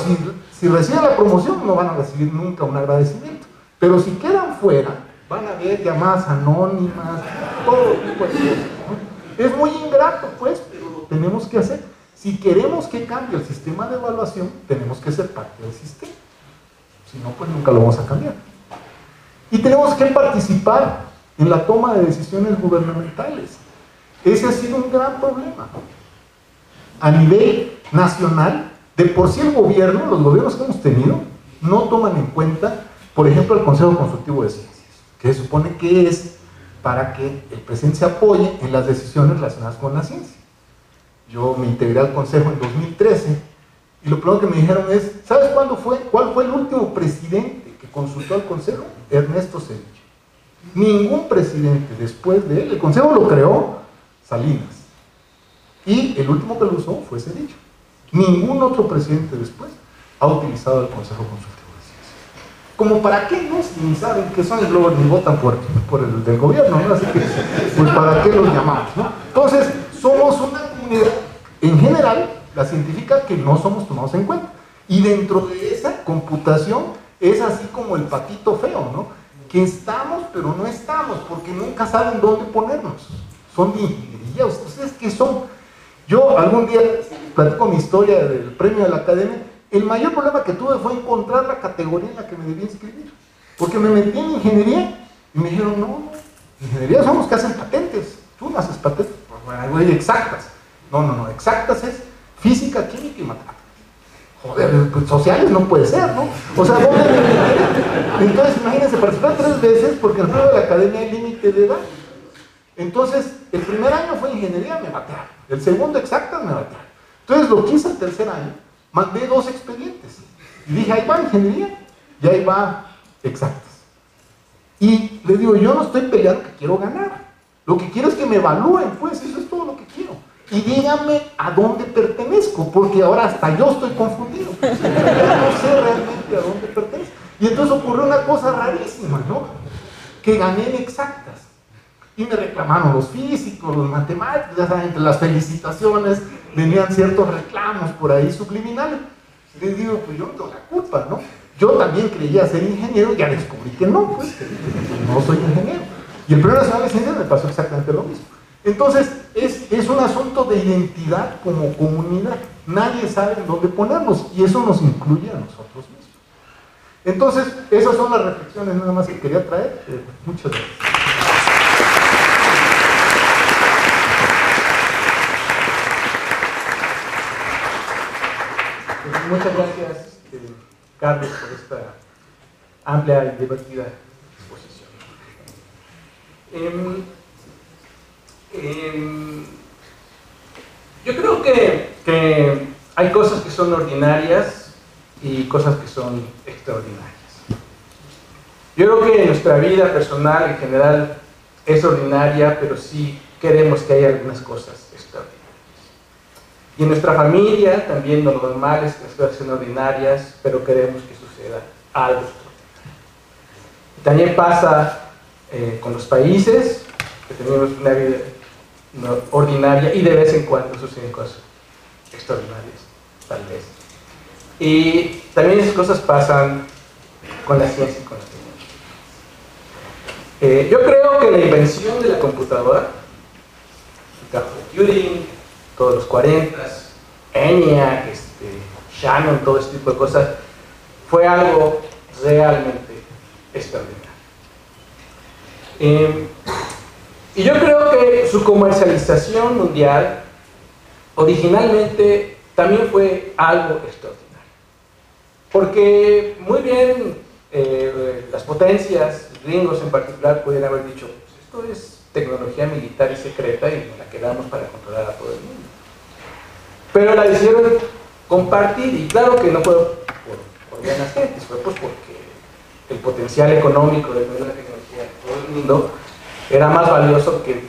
si reciben la promoción no van a recibir nunca un agradecimiento, pero si quedan fuera, van a ver llamadas anónimas, todo tipo de cosas, ¿no? Es muy ingrato, pues, pero lo tenemos que hacer. Si queremos que cambie el sistema de evaluación, tenemos que ser parte del sistema. Si no, pues nunca lo vamos a cambiar. Y tenemos que participar en la toma de decisiones gubernamentales. Ese ha sido un gran problema. A nivel nacional, de por sí el gobierno, los gobiernos que hemos tenido, no toman en cuenta, por ejemplo, el Consejo Consultivo de Ciencias, que se supone que es para que el presidente se apoye en las decisiones relacionadas con la ciencia. Yo me integré al Consejo en 2013 y lo primero que me dijeron es, ¿sabes cuál fue el último presidente que consultó al Consejo? Ernesto Zedillo. Ningún presidente después de él, el Consejo lo creó Salinas, y el último que lo usó fue Zedillo. Ningún otro presidente después ha utilizado el Consejo Consultivo de Ciencias. ¿Como para qué? No, ni saben qué son y luego ni votan por el del gobierno, ¿no? Así que, pues ¿para qué los llamamos, no? Entonces, somos una comunidad, en general, la científica, que no somos tomados en cuenta. Y dentro de esa computación es así como el patito feo, ¿no? Que estamos, pero no estamos, porque nunca saben dónde ponernos. son de ingeniería. ¿Ustedes qué son? Yo algún día platico mi historia del premio de la academia. El mayor problema que tuve fue encontrar la categoría en la que me debía inscribir. Porque me metí en ingeniería y me dijeron, no, ingeniería son los que hacen patentes. Tú no haces patentes, bueno, exactas. No, exactas es física, química y matemáticas. Joder, pues sociales no puede ser, ¿no? O sea, ¿dónde me metí? Entonces, imagínense, participar 3 veces porque en el premio de la academia hay límite de edad. Entonces, el primer año fue ingeniería, me batearon. El segundo, exactas, me batearon. Entonces, lo que hice el tercer año, mandé 2 expedientes. Y dije, ahí va ingeniería y ahí va exactas. Y les digo, yo no estoy peleando que quiero ganar. Lo que quiero es que me evalúen, pues, eso es todo lo que quiero. Y díganme a dónde pertenezco, porque ahora hasta yo estoy confundido. Ya no sé realmente a dónde pertenezco. Y entonces ocurrió una cosa rarísima, ¿no? Que gané en exactas. Y me reclamaron los físicos, los matemáticos, ya saben, entre las felicitaciones venían ciertos reclamos por ahí subliminales. Les digo, pues yo no tengo la culpa, ¿no? Yo también creía ser ingeniero y ya descubrí que no, pues, que no soy ingeniero. Y el Premio Nacional de Ciencias me pasó exactamente lo mismo. Entonces, es un asunto de identidad como comunidad. Nadie sabe en dónde ponernos y eso nos incluye a nosotros mismos. Entonces, esas son las reflexiones nada más que quería traer. Muchas gracias. Muchas gracias, Carlos, por esta amplia y divertida exposición. Yo creo que hay cosas que son ordinarias y cosas que son extraordinarias. Yo creo que nuestra vida personal en general es ordinaria, pero sí queremos que haya algunas cosas extraordinarias. Y en nuestra familia también lo normal es que las cosas sean ordinarias, pero queremos que suceda algo extraordinario. Y también pasa con los países, que tenemos una vida ordinaria y de vez en cuando suceden cosas extraordinarias, tal vez. Y también esas cosas pasan con la ciencia y con la tecnología. Yo creo que la invención de la computadora, el campo de Turing, todos los 40s, ENIAC, Shannon, todo este tipo de cosas, fue algo realmente extraordinario. Y yo creo que su comercialización mundial originalmente también fue algo extraordinario. Porque muy bien las potencias, gringos en particular, podrían haber dicho, pues esto es tecnología militar y secreta y la quedamos para controlar a todo el mundo. Pero la decidieron compartir y claro que no fue por buenas gentes, fue pues porque el potencial económico de tener la tecnología de todo el mundo era más valioso que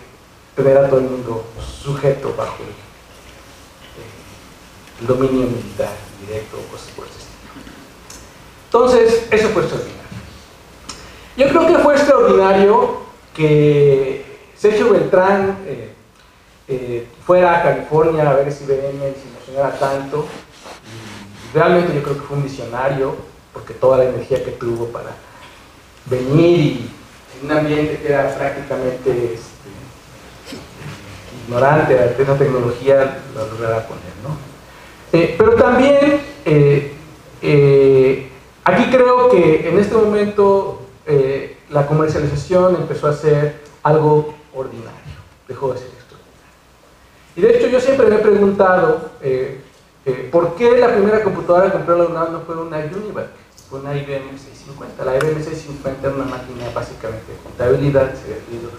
tener a todo el mundo sujeto bajo el dominio militar directo o cosas por ese estilo. Entonces, eso fue extraordinario. Yo creo que fue extraordinario que Sergio Beltrán fuera a California a ver ese IBM y se emocionara tanto. Y realmente yo creo que fue un visionario, porque toda la energía que tuvo para venir y en un ambiente que era prácticamente ignorante de esa tecnología, lo logrará poner, ¿no? Pero también aquí creo que en este momento la comercialización empezó a ser algo ordinario, dejó de ser extraordinario. Y de hecho yo siempre me he preguntado ¿por qué la primera computadora que compró la UNAM no fue una Univac? Fue una IBM 650. La IBM 650 era una máquina básicamente de contabilidad, se había creado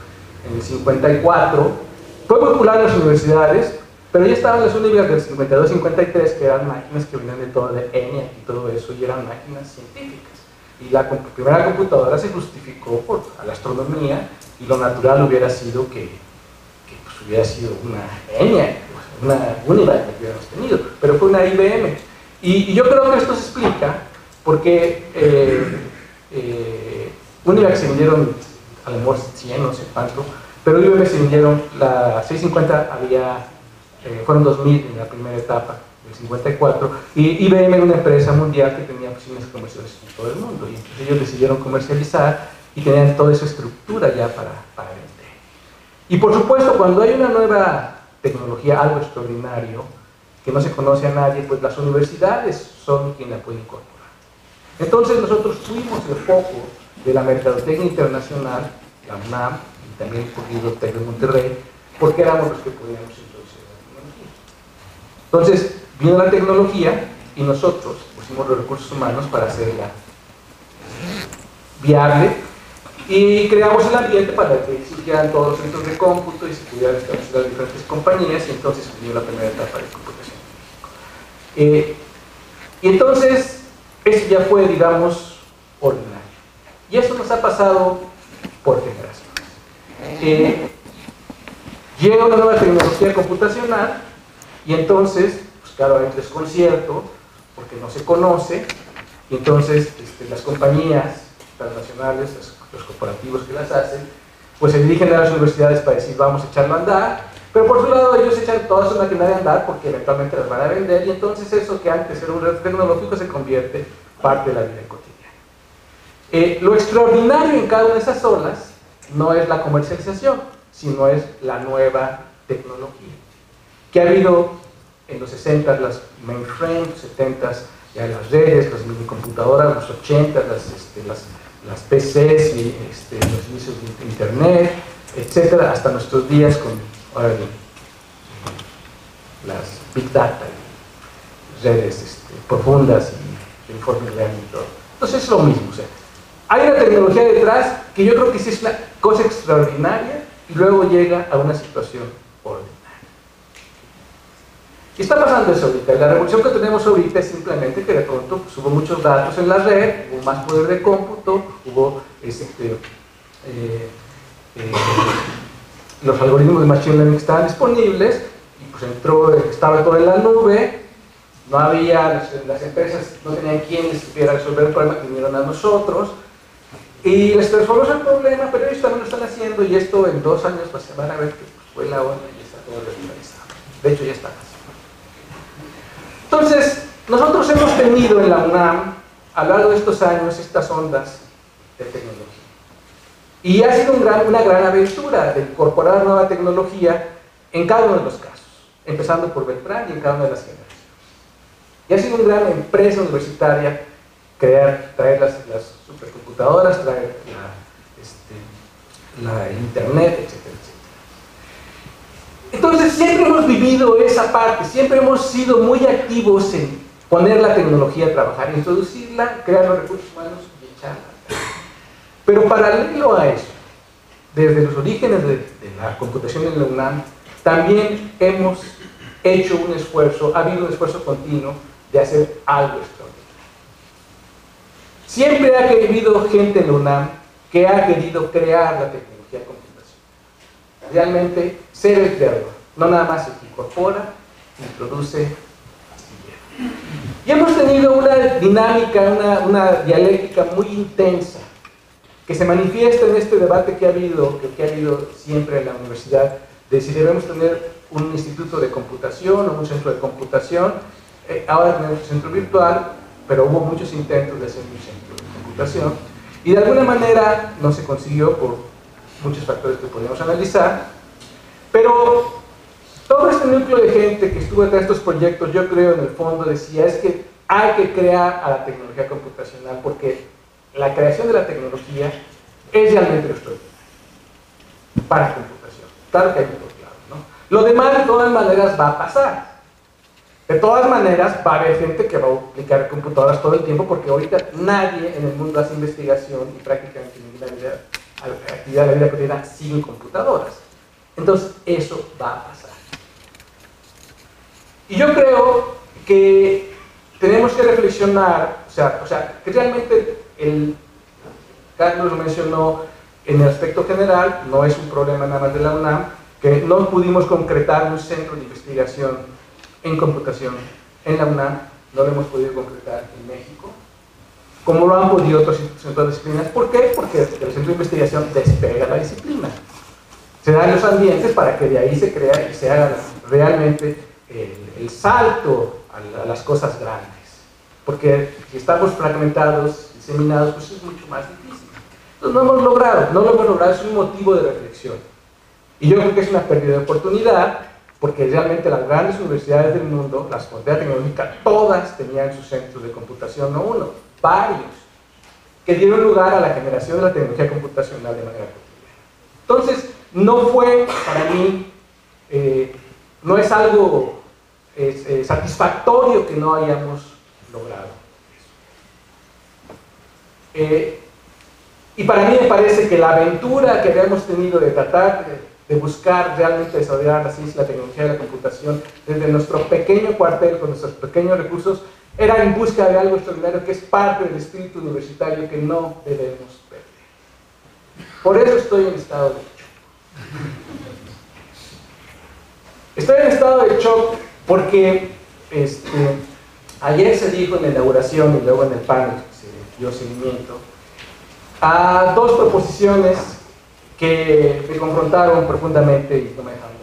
en el 54. Fue popular en las universidades, pero ya estaban las Univac del 52-53, que eran máquinas que venían de todo de ENIAC y todo eso, y eran máquinas científicas. Y la primera computadora se justificó por la astronomía, y lo natural hubiera sido que pues, hubiera sido una ENIAC, una Univac que hubiéramos tenido, pero fue una IBM. Y yo creo que esto se explica porque Univac se vendieron a lo mejor 100, no sé cuánto, pero IBM se vendieron, la 650 fueron 2000 en la primera etapa, del 54, y IBM era una empresa mundial que tenía oficinas comerciales en todo el mundo, y entonces ellos decidieron comercializar y tenían toda esa estructura ya para vender. Y por supuesto, cuando hay una nueva tecnología, algo extraordinario, que no se conoce a nadie, pues las universidades son quien la pueden incorporar. Entonces nosotros fuimos el foco de la mercadotecnia internacional, la UNAM, y también por el TEC de Monterrey, porque éramos los que podíamos introducir la tecnología. Entonces, vino la tecnología y nosotros pusimos los recursos humanos para hacerla viable y creamos el ambiente para que existieran todos los centros de cómputo y se pudieran establecer las diferentes compañías, y entonces vino la primera etapa de computación. Y entonces, eso ya fue, digamos, ordinario. Y eso nos ha pasado por generaciones. Llega una nueva tecnología computacional y entonces, pues claro, hay un desconcierto porque no se conoce, y entonces las compañías transnacionales, los corporativos que las hacen, pues se dirigen a las universidades para decir vamos a echarlo a andar, pero por su lado ellos echan toda su maquinaria a andar porque eventualmente las van a vender, y entonces eso que antes era un reto tecnológico se convierte en parte de la vida cotidiana. Lo extraordinario en cada una de esas olas no es la comercialización, sino es la nueva tecnología, que ha habido en los 60 las mainframes, 70 ya las redes, las minicomputadoras, los 80 las PCs y los inicios de internet, etcétera, hasta nuestros días con ahora las big data, redes profundas y informes real y todo. Entonces es lo mismo, o sea, hay una tecnología detrás que yo creo que sí es una cosa extraordinaria y luego llega a una situación ordinaria. Y está pasando eso ahorita. La revolución que tenemos ahorita es simplemente que de pronto pues, hubo muchos datos en la red, hubo más poder de cómputo, hubo los algoritmos de Machine Learning estaban disponibles, y pues estaba todo en la nube, no había, las empresas no tenían quien les pudiera resolver el problema, que vinieron a nosotros, y les transformó el problema, pero ellos también lo están haciendo, y esto en 2 años pues, se van a ver que pues, fue la onda y está todo regularizado. De hecho ya está así. Entonces, nosotros hemos tenido en la UNAM, a lo largo de estos años, estas ondas de tecnología. Y ha sido una gran aventura de incorporar nueva tecnología en cada uno de los casos, empezando por Beltrán y en cada una de las generaciones. Y ha sido una gran empresa universitaria traer las supercomputadoras, traer la internet, etcétera, etcétera. Entonces siempre hemos vivido esa parte, siempre hemos sido muy activos en poner la tecnología a trabajar, introducirla, crear los recursos humanos y echarla. Pero paralelo a eso, desde los orígenes de la computación en la UNAM, también hemos hecho un esfuerzo, ha habido un esfuerzo continuo de hacer algo extraordinario. Siempre ha habido gente en la UNAM que ha querido crear la tecnología computacional. Realmente ser el creador, no nada más se incorpora, introduce y lleva. Y hemos tenido una dinámica, una dialéctica muy intensa que se manifiesta en este debate que ha habido siempre en la universidad, de si debemos tener un instituto de computación o un centro de computación. Ahora tenemos un centro virtual, pero hubo muchos intentos de hacer un centro de computación y de alguna manera no se consiguió por muchos factores que podríamos analizar, pero todo este núcleo de gente que estuvo detrás de estos proyectos, yo creo en el fondo decía, es que hay que crear a la tecnología computacional porque la creación de la tecnología es realmente extraordinaria para computación. Claro que hay otro claro, ¿no? Lo demás de todas maneras va a pasar. De todas maneras va a haber gente que va a aplicar computadoras todo el tiempo porque ahorita nadie en el mundo hace investigación y prácticamente ninguna actividad de la vida cotidiana sin computadoras. Entonces eso va a pasar. Y yo creo que tenemos que reflexionar, o sea que realmente Carlos lo mencionó en el aspecto general, no es un problema nada más de la UNAM, que no pudimos concretar un centro de investigación en computación en la UNAM, no lo hemos podido concretar en México, como lo han podido otros centros de disciplinas. ¿Por qué? Porque el centro de investigación despega la disciplina. Se dan los ambientes para que de ahí se crea y se haga realmente el salto a las cosas grandes. Porque si estamos fragmentados, diseminados, pues es mucho más difícil. Entonces no lo hemos logrado, es un motivo de reflexión. Y yo creo que es una pérdida de oportunidad, porque realmente las grandes universidades del mundo, las fronteras tecnológicas, todas tenían sus centros de computación, no uno, varios, que dieron lugar a la generación de la tecnología computacional de manera cotidiana. Entonces, no fue para mí, no es algo satisfactorio que no hayamos logrado eso. Y para mí me parece que la aventura que habíamos tenido de tratar de buscar realmente desarrollar la ciencia y la tecnología de la computación desde nuestro pequeño cuartel, con nuestros pequeños recursos, era en busca de algo extraordinario que es parte del espíritu universitario que no debemos perder. Por eso estoy en estado de shock. Estoy en estado de shock porque ayer se dijo en la inauguración y luego en el panel que se dio seguimiento a dos proposiciones que me confrontaron profundamente y no me dejaron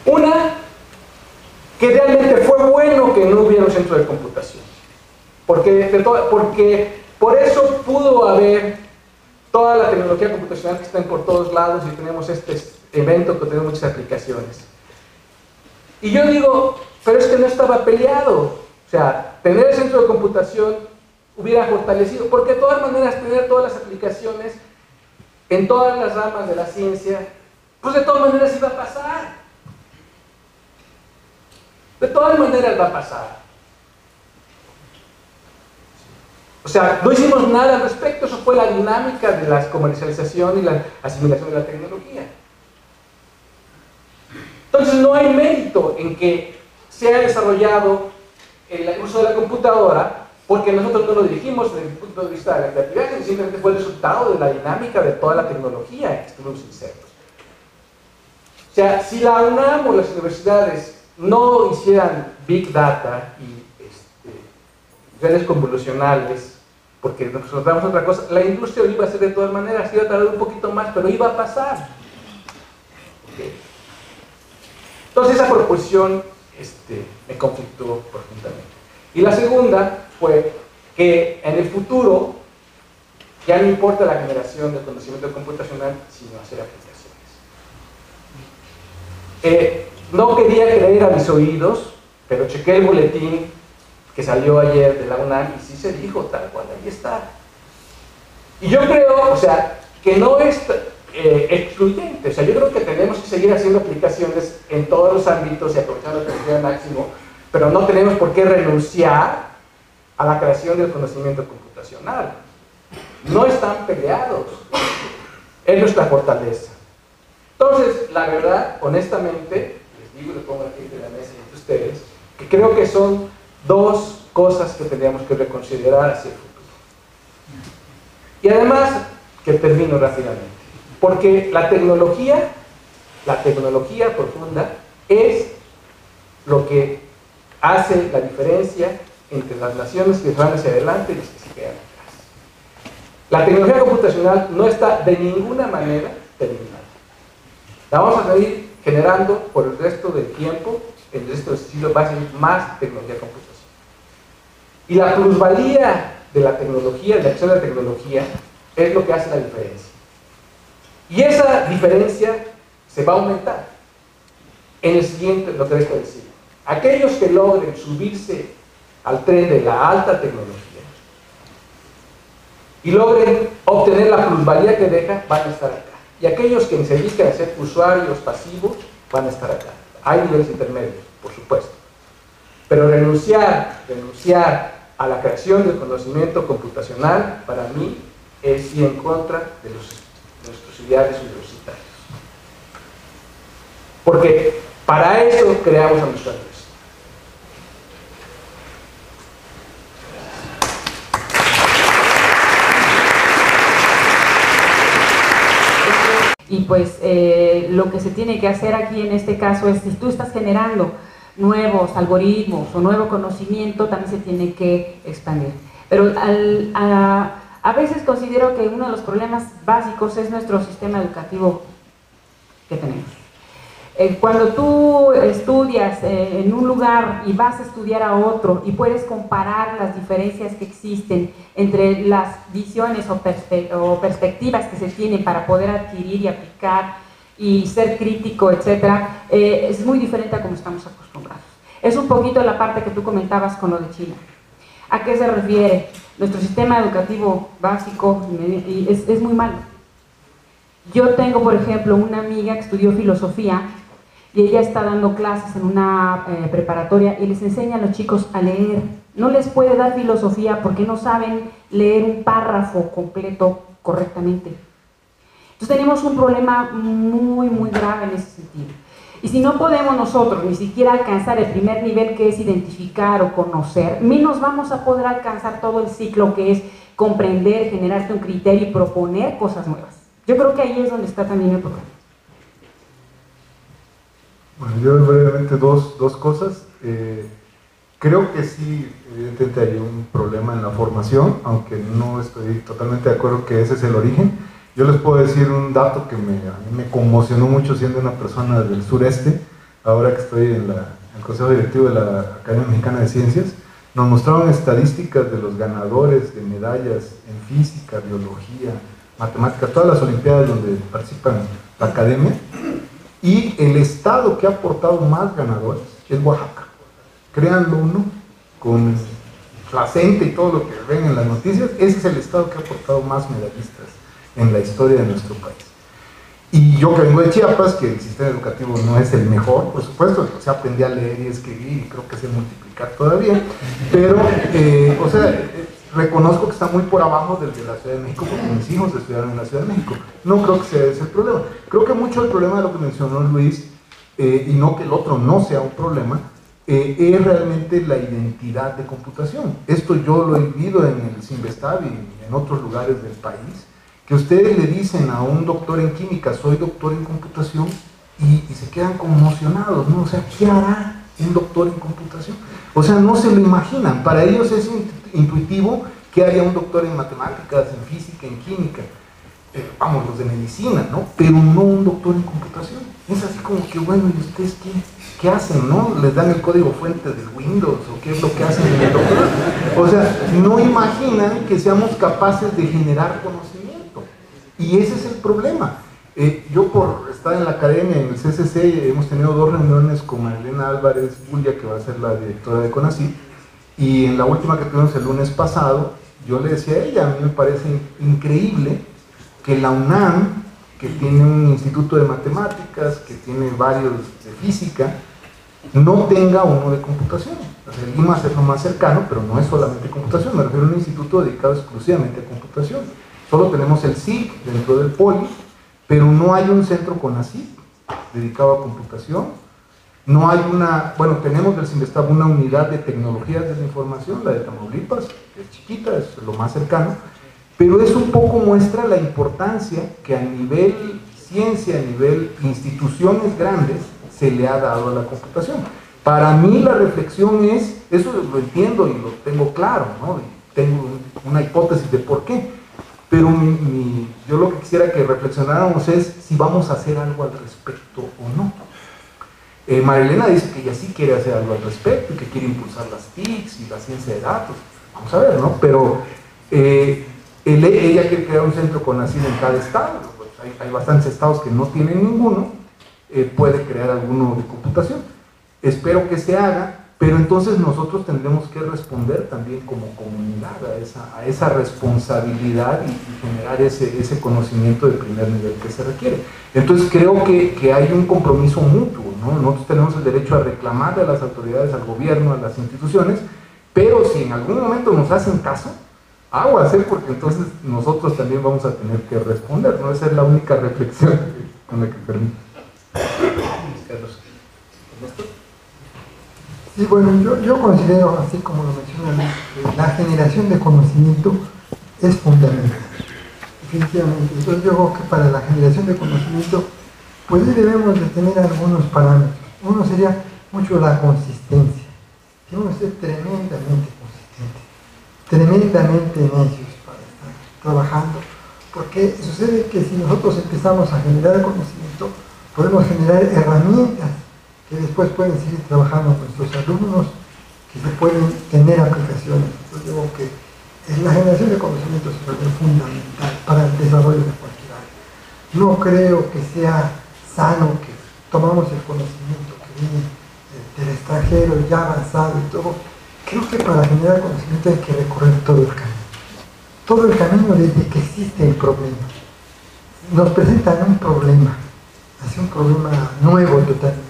dormir. Una, que realmente fue bueno que no hubiera un centro de computación, porque por eso pudo haber toda la tecnología computacional que está por todos lados y tenemos este evento que tiene muchas aplicaciones. Y yo digo, pero es que no estaba peleado, o sea, tener el centro de computación hubiera fortalecido, porque de todas maneras tener todas las aplicaciones en todas las ramas de la ciencia, pues de todas maneras iba a pasar. De todas maneras va a pasar. O sea, no hicimos nada al respecto, eso fue la dinámica de la comercialización y la asimilación de la tecnología. Entonces no hay mérito en que se haya desarrollado el uso de la computadora, porque nosotros no lo dirigimos desde el punto de vista de la creatividad, sino simplemente fue el resultado de la dinámica de toda la tecnología en que estuvimos insertos. O sea, si la UNAM o las universidades no hicieran Big Data y redes convolucionales, porque nos damos otra cosa, la industria lo iba a hacer de todas maneras, iba a tardar un poquito más, pero iba a pasar. ¿Okay? Entonces esa proposición me conflictó profundamente. Y la segunda fue que en el futuro ya no importa la generación del conocimiento computacional, sino hacer aplicaciones. No quería creer a mis oídos, pero chequé el boletín que salió ayer de la UNAM y sí se dijo tal cual, ahí está. Y yo creo, o sea, que no es excluyente, o sea, yo creo que tenemos que seguir haciendo aplicaciones en todos los ámbitos y aprovechar la tecnología al máximo, pero no tenemos por qué renunciar a la creación del conocimiento computacional. No están peleados, es nuestra fortaleza. Entonces, la verdad, honestamente, les digo y lo pongo aquí de la mesa entre ustedes, que creo que son dos cosas que tendríamos que reconsiderar hacia el futuro. Y además, que termino rápidamente, porque la tecnología profunda es lo que hace la diferencia entre las naciones que van hacia adelante y las que se quedan atrás. La tecnología computacional no está de ninguna manera terminada. La vamos a seguir generando por el resto del tiempo, el resto del siglo va a ser más tecnología computacional. Y la plusvalía de la tecnología, de la acción de la tecnología, es lo que hace la diferencia. Y esa diferencia se va a aumentar en el siguiente, lo que resta del siglo. Aquellos que logren subirse al tren de la alta tecnología y logren obtener la plusvalía que deja, van a estar acá. Y aquellos que se dedican a ser usuarios pasivos, van a estar acá. Hay niveles intermedios, por supuesto. Pero renunciar a la creación del conocimiento computacional, para mí, es ir en contra de nuestros ideales universitarios. Porque para eso creamos a nuestra universidad. Y pues lo que se tiene que hacer aquí en este caso es, si tú estás generando nuevos algoritmos o nuevo conocimiento, también se tiene que expandir. Pero a veces considero que uno de los problemas básicos es nuestro sistema educativo que tenemos. Cuando tú estudias en un lugar y vas a estudiar a otro y puedes comparar las diferencias que existen entre las visiones o perspectivas que se tienen para poder adquirir y aplicar y ser crítico, etcétera, es muy diferente a como estamos acostumbrados. Es un poquito la parte que tú comentabas con lo de China. ¿A qué se refiere? Nuestro sistema educativo básico es muy malo. Yo tengo, por ejemplo, una amiga que estudió filosofía y ella está dando clases en una preparatoria y les enseña a los chicos a leer. No les puede dar filosofía porque no saben leer un párrafo completo correctamente. Entonces tenemos un problema muy, muy grave en ese sentido. Y si no podemos nosotros ni siquiera alcanzar el primer nivel, que es identificar o conocer, menos vamos a poder alcanzar todo el ciclo, que es comprender, generarte un criterio y proponer cosas nuevas. Yo creo que ahí es donde está también el problema. Bueno, yo brevemente dos cosas. Creo que sí, evidentemente hay un problema en la formación, aunque no estoy totalmente de acuerdo que ese es el origen. Yo les puedo decir un dato que a mí me conmocionó mucho siendo una persona del sureste, ahora que estoy en el Consejo Directivo de la Academia Mexicana de Ciencias. Nos mostraron estadísticas de los ganadores de medallas en física, biología, matemáticas, todas las olimpiadas donde participan la academia, y el estado que ha aportado más ganadores es Oaxaca. Créanlo uno, con su acento y todo lo que ven en las noticias, ese es el estado que ha aportado más medallistas en la historia de nuestro país. Y yo que vengo de Chiapas, que el sistema educativo no es el mejor, por supuesto, o sea, aprendí a leer y escribir y creo que sé multiplicar todavía, pero, o sea, reconozco que está muy por abajo del de la Ciudad de México, porque mis hijos estudiaron en la Ciudad de México. No creo que sea ese el problema. Creo que mucho el problema de lo que mencionó Luis, y no que el otro no sea un problema, es realmente la identidad de computación. Esto yo lo he vivido en el Cinvestav y en otros lugares del país, que ustedes le dicen a un doctor en química, soy doctor en computación, y se quedan conmocionados, ¿no? O sea, ¿qué hará un doctor en computación? O sea, no se lo imaginan. Para ellos es intuitivo qué haría un doctor en matemáticas, en física, en química, vamos, los de medicina, ¿no? Pero no un doctor en computación. Es así como que, bueno, ¿y ustedes qué hacen, no? ¿Les dan el código fuente del Windows o qué es lo que hacen en el doctorado? O sea, no imaginan que seamos capaces de generar conocimiento. Y ese es el problema. Yo por estar en la academia, en el CCC, hemos tenido 2 reuniones con Marilena Álvarez Bulla, que va a ser la directora de CONACYT, y en la última que tuvimos el lunes pasado, yo le decía a ella, a mí me parece increíble que la UNAM, que tiene un instituto de matemáticas, que tiene varios de física, no tenga uno de computación. O sea, el IMAS es lo más cercano, pero no es solamente computación, me refiero a un instituto dedicado exclusivamente a computación. Solo tenemos el SIC dentro del POLI, pero no hay un centro CONACYT dedicado a computación. No hay una, bueno, tenemos del CINVESTAB una unidad de tecnologías de la información, la de Tamaulipas, que es chiquita, es lo más cercano, pero es un poco muestra la importancia que a nivel ciencia, a nivel instituciones grandes, se le ha dado a la computación. Para mí la reflexión es, eso lo entiendo y lo tengo claro, ¿no? Y tengo una hipótesis de por qué, pero yo lo que quisiera que reflexionáramos es si vamos a hacer algo al respecto o no. Marilena dice que ella sí quiere hacer algo al respecto y que quiere impulsar las TICs y la ciencia de datos. Vamos a ver, ¿no? Pero ella quiere crear un centro CONACYT en cada estado. Pues hay bastantes estados que no tienen ninguno. Puede crear alguno de computación. Espero que se haga, pero entonces nosotros tendremos que responder también como comunidad a esa responsabilidad y generar ese conocimiento de primer nivel que se requiere. Entonces creo que hay un compromiso mutuo, ¿no? Nosotros tenemos el derecho a reclamarle a las autoridades, al gobierno, a las instituciones, pero si en algún momento nos hacen caso, aguas, porque entonces nosotros también vamos a tener que responder, ¿no? Esa es la única reflexión con la que permito. Sí, bueno, yo considero, así como lo mencionan, que la generación de conocimiento es fundamental, definitivamente. Entonces yo creo que para la generación de conocimiento, pues sí debemos de tener algunos parámetros. Uno sería mucho la consistencia. Tenemos que ser tremendamente consistentes, tremendamente necios para estar trabajando, porque sucede que si nosotros empezamos a generar conocimiento, podemos generar herramientas que después pueden seguir trabajando nuestros alumnos, que se pueden tener aplicaciones. Yo digo que la generación de conocimientos es fundamental para el desarrollo de cualquier área. No creo que sea sano que tomamos el conocimiento que viene del extranjero ya avanzado y todo. Creo que para generar conocimiento hay que recorrer todo el camino. Todo el camino desde que existe el problema. Nos presentan un problema, así un problema nuevo totalmente.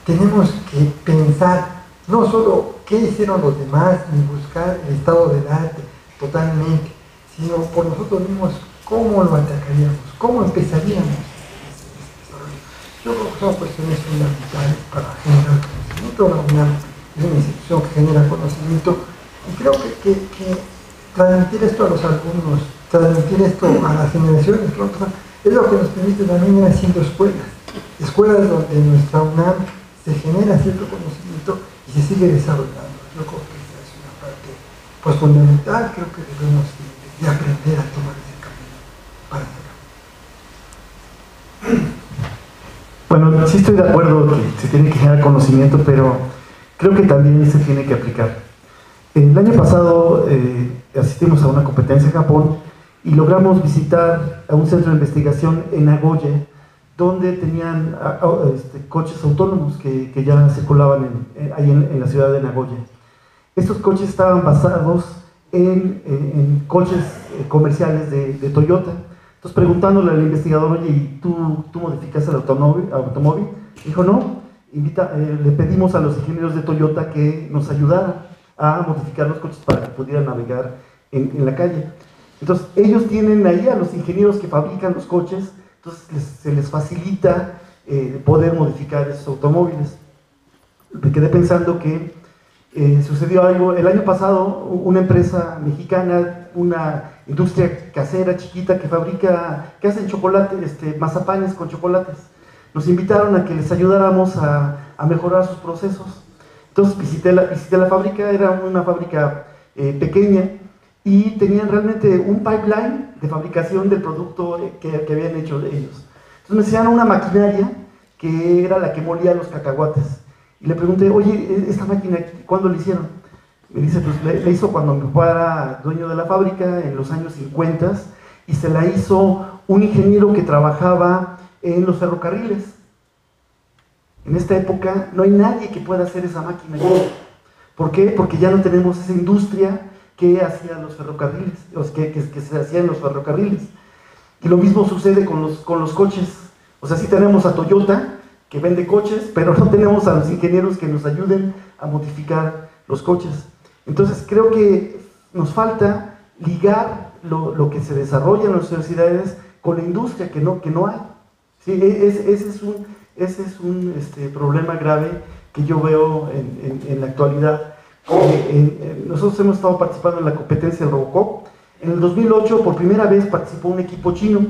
Tenemos que pensar no solo qué hicieron los demás, ni buscar el estado del arte totalmente, sino por nosotros mismos cómo lo atacaríamos, cómo empezaríamos ese desarrollo. Yo creo que son cuestiones fundamentales para generar conocimiento. La UNAM es una institución que genera conocimiento y creo que transmitir esto a los alumnos, transmitir esto a las generaciones próximas, es lo que nos permite también ir haciendo escuelas donde en nuestra UNAM se genera cierto conocimiento y se sigue desarrollando. Yo creo que esa es una parte pues fundamental. Creo que debemos de aprender a tomar ese camino para hacerlo. Bueno, sí estoy de acuerdo que se tiene que generar conocimiento, pero creo que también se tiene que aplicar. El año pasado asistimos a una competencia en Japón y logramos visitar a un centro de investigación en Nagoya, donde tenían coches autónomos que ya circulaban ahí en la ciudad de Nagoya. Estos coches estaban basados en coches comerciales de Toyota. Entonces, preguntándole al investigador, oye, ¿y tú modificas el automóvil? Dijo, no, le pedimos a los ingenieros de Toyota que nos ayudaran a modificar los coches para que pudieran navegar en la calle. Entonces, ellos tienen ahí a los ingenieros que fabrican los coches, entonces se les facilita poder modificar esos automóviles. Me quedé pensando que sucedió algo, el año pasado una empresa mexicana, una industria casera chiquita que hacen chocolate, mazapanes con chocolates, nos invitaron a que les ayudáramos a mejorar sus procesos. Entonces visité la fábrica, era una fábrica pequeña y tenían realmente un pipeline de fabricación del producto que habían hecho ellos. Entonces me enseñaron una maquinaria que era la que molía los cacahuates. Y le pregunté, oye, ¿esta máquina cuándo la hicieron? Me dice, pues la hizo cuando mi papá era dueño de la fábrica en los años 50 y se la hizo un ingeniero que trabajaba en los ferrocarriles. En esta época no hay nadie que pueda hacer esa máquina. ¿Por qué? Porque ya no tenemos esa industria que hacían los ferrocarriles, que se hacía en los ferrocarriles. Y lo mismo sucede con los coches. O sea, sí tenemos a Toyota, que vende coches, pero no tenemos a los ingenieros que nos ayuden a modificar los coches. Entonces creo que nos falta ligar lo que se desarrolla en las universidades con la industria que no hay. ¿Sí? Ese es un problema grave que yo veo en la actualidad. Nosotros hemos estado participando en la competencia del Robocop. En el 2008 por primera vez participó un equipo chino,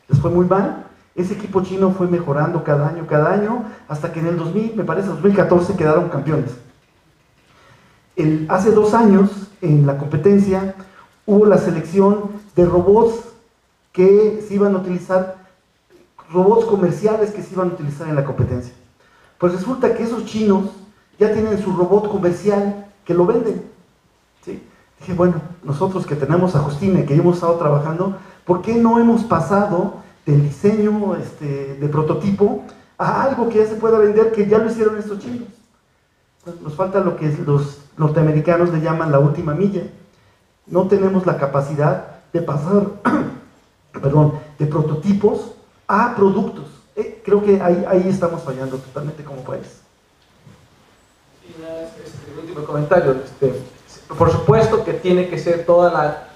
les fue muy mal. Ese equipo chino fue mejorando cada año, hasta que en el 2014 quedaron campeones. Hace 2 años, en la competencia, hubo la selección de robots que se iban a utilizar, robots comerciales que se iban a utilizar en la competencia. Pues resulta que esos chinos ya tienen su robot comercial que lo venden. ¿Sí? Dije, bueno, nosotros que tenemos a Justine, que hemos estado trabajando, ¿por qué no hemos pasado del diseño de prototipo a algo que ya se pueda vender, que ya lo hicieron estos chinos? Pues nos falta lo que los norteamericanos le llaman la última milla. No tenemos la capacidad de pasar de prototipos a productos. Creo que ahí estamos fallando totalmente como país. Y el último comentario. Por supuesto que tiene que ser toda la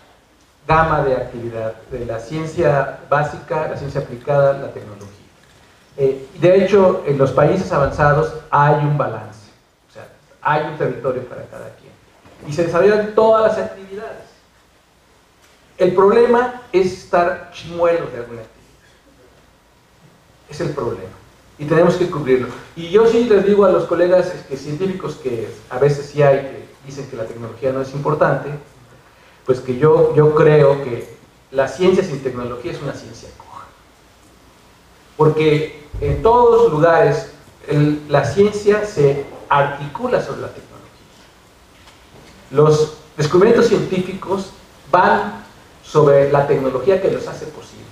gama de actividad, de la ciencia básica, la ciencia aplicada, la tecnología. De hecho, en los países avanzados hay un balance, o sea, hay un territorio para cada quien. Y se desarrollan todas las actividades. El problema es estar chimuelos de alguna actividad. Es el problema. Y tenemos que cubrirlo. Y yo sí les digo a los colegas científicos que a veces sí hay que dicen que la tecnología no es importante, pues que yo creo que la ciencia sin tecnología es una ciencia coja. Porque en todos lugares la ciencia se articula sobre la tecnología. Los descubrimientos científicos van sobre la tecnología que los hace posibles.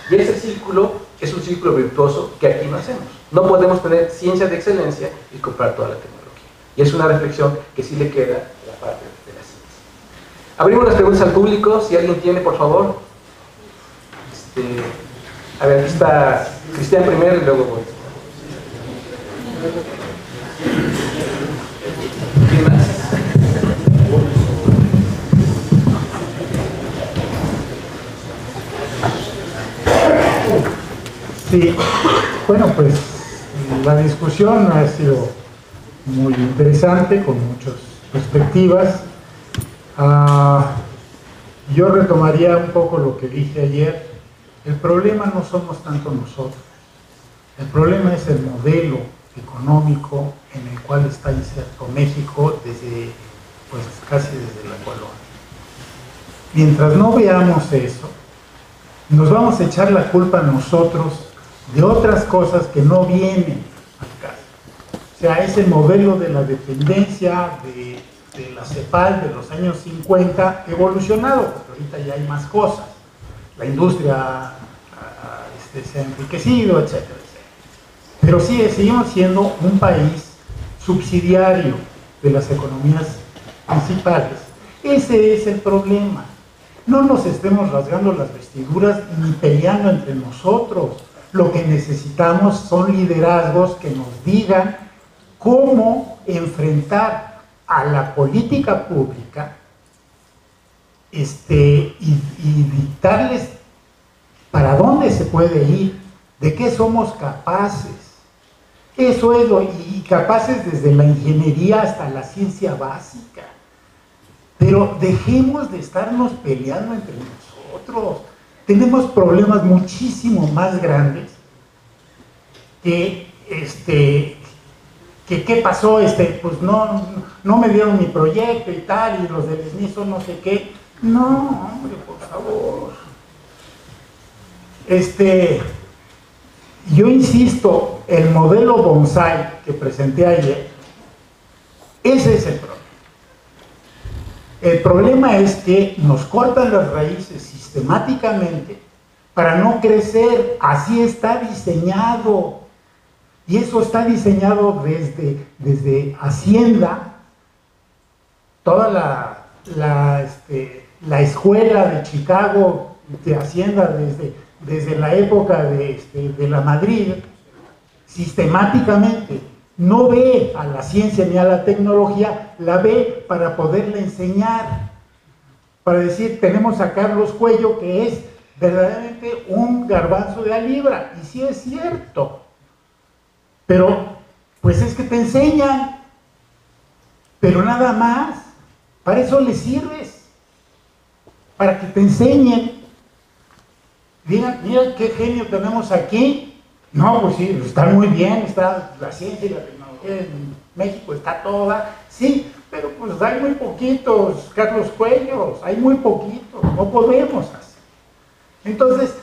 Y ese círculo es un círculo virtuoso que aquí no hacemos. No podemos tener ciencia de excelencia y comprar toda la tecnología. Y es una reflexión que sí le queda a la parte de la ciencia. Abrimos las preguntas al público, si alguien tiene, por favor. A ver, aquí está Cristian primero y luego voy. ¿Quién más? Sí, bueno, pues la discusión ha sido muy interesante, con muchas perspectivas. Yo retomaría un poco lo que dije ayer. El problema no somos tanto nosotros, el problema es el modelo económico en el cual está inserto México desde, pues casi desde la colonia. Mientras no veamos eso, nos vamos a echar la culpa a nosotros de otras cosas que no vienen al caso. O sea, ese modelo de la dependencia de la CEPAL de los años 50 evolucionado, porque ahorita ya hay más cosas. La industria se ha enriquecido, etcétera, etcétera. Pero sí, seguimos siendo un país subsidiario de las economías principales. Ese es el problema. No nos estemos rasgando las vestiduras ni peleando entre nosotros. Lo que necesitamos son liderazgos que nos digan cómo enfrentar a la política pública y dictarles para dónde se puede ir, de qué somos capaces. Eso es y capaces desde la ingeniería hasta la ciencia básica. Pero dejemos de estarnos peleando entre nosotros. Tenemos problemas muchísimo más grandes que ¿qué pasó? Pues no me dieron mi proyecto y tal, y los del SNISO no sé qué. No, hombre, por favor. Yo insisto, el modelo bonsai que presenté ayer, ese es el problema. El problema es que nos cortan las raíces sistemáticamente para no crecer. Así está diseñado. Y eso está diseñado desde Hacienda, toda la escuela de Chicago de Hacienda desde la época de la Madrid, sistemáticamente no ve a la ciencia ni a la tecnología, la ve para poderla enseñar, para decir, tenemos a Carlos Cuello, que es verdaderamente un garbanzo de a libra, y sí es cierto, pero pues es que te enseñan, pero nada más, para eso les sirves, para que te enseñen. Mira qué genio tenemos aquí. No, pues sí, está muy bien, está la ciencia y la tecnología en México, está toda, sí, pero pues hay muy poquitos Carlos Cuellos, hay muy poquitos, no podemos hacer. Entonces,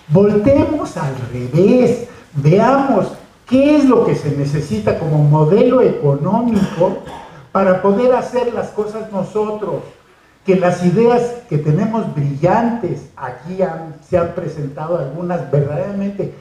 voltemos al revés, veamos qué es lo que se necesita como modelo económico para poder hacer las cosas nosotros. Que las ideas que tenemos brillantes, aquí se han presentado algunas verdaderamente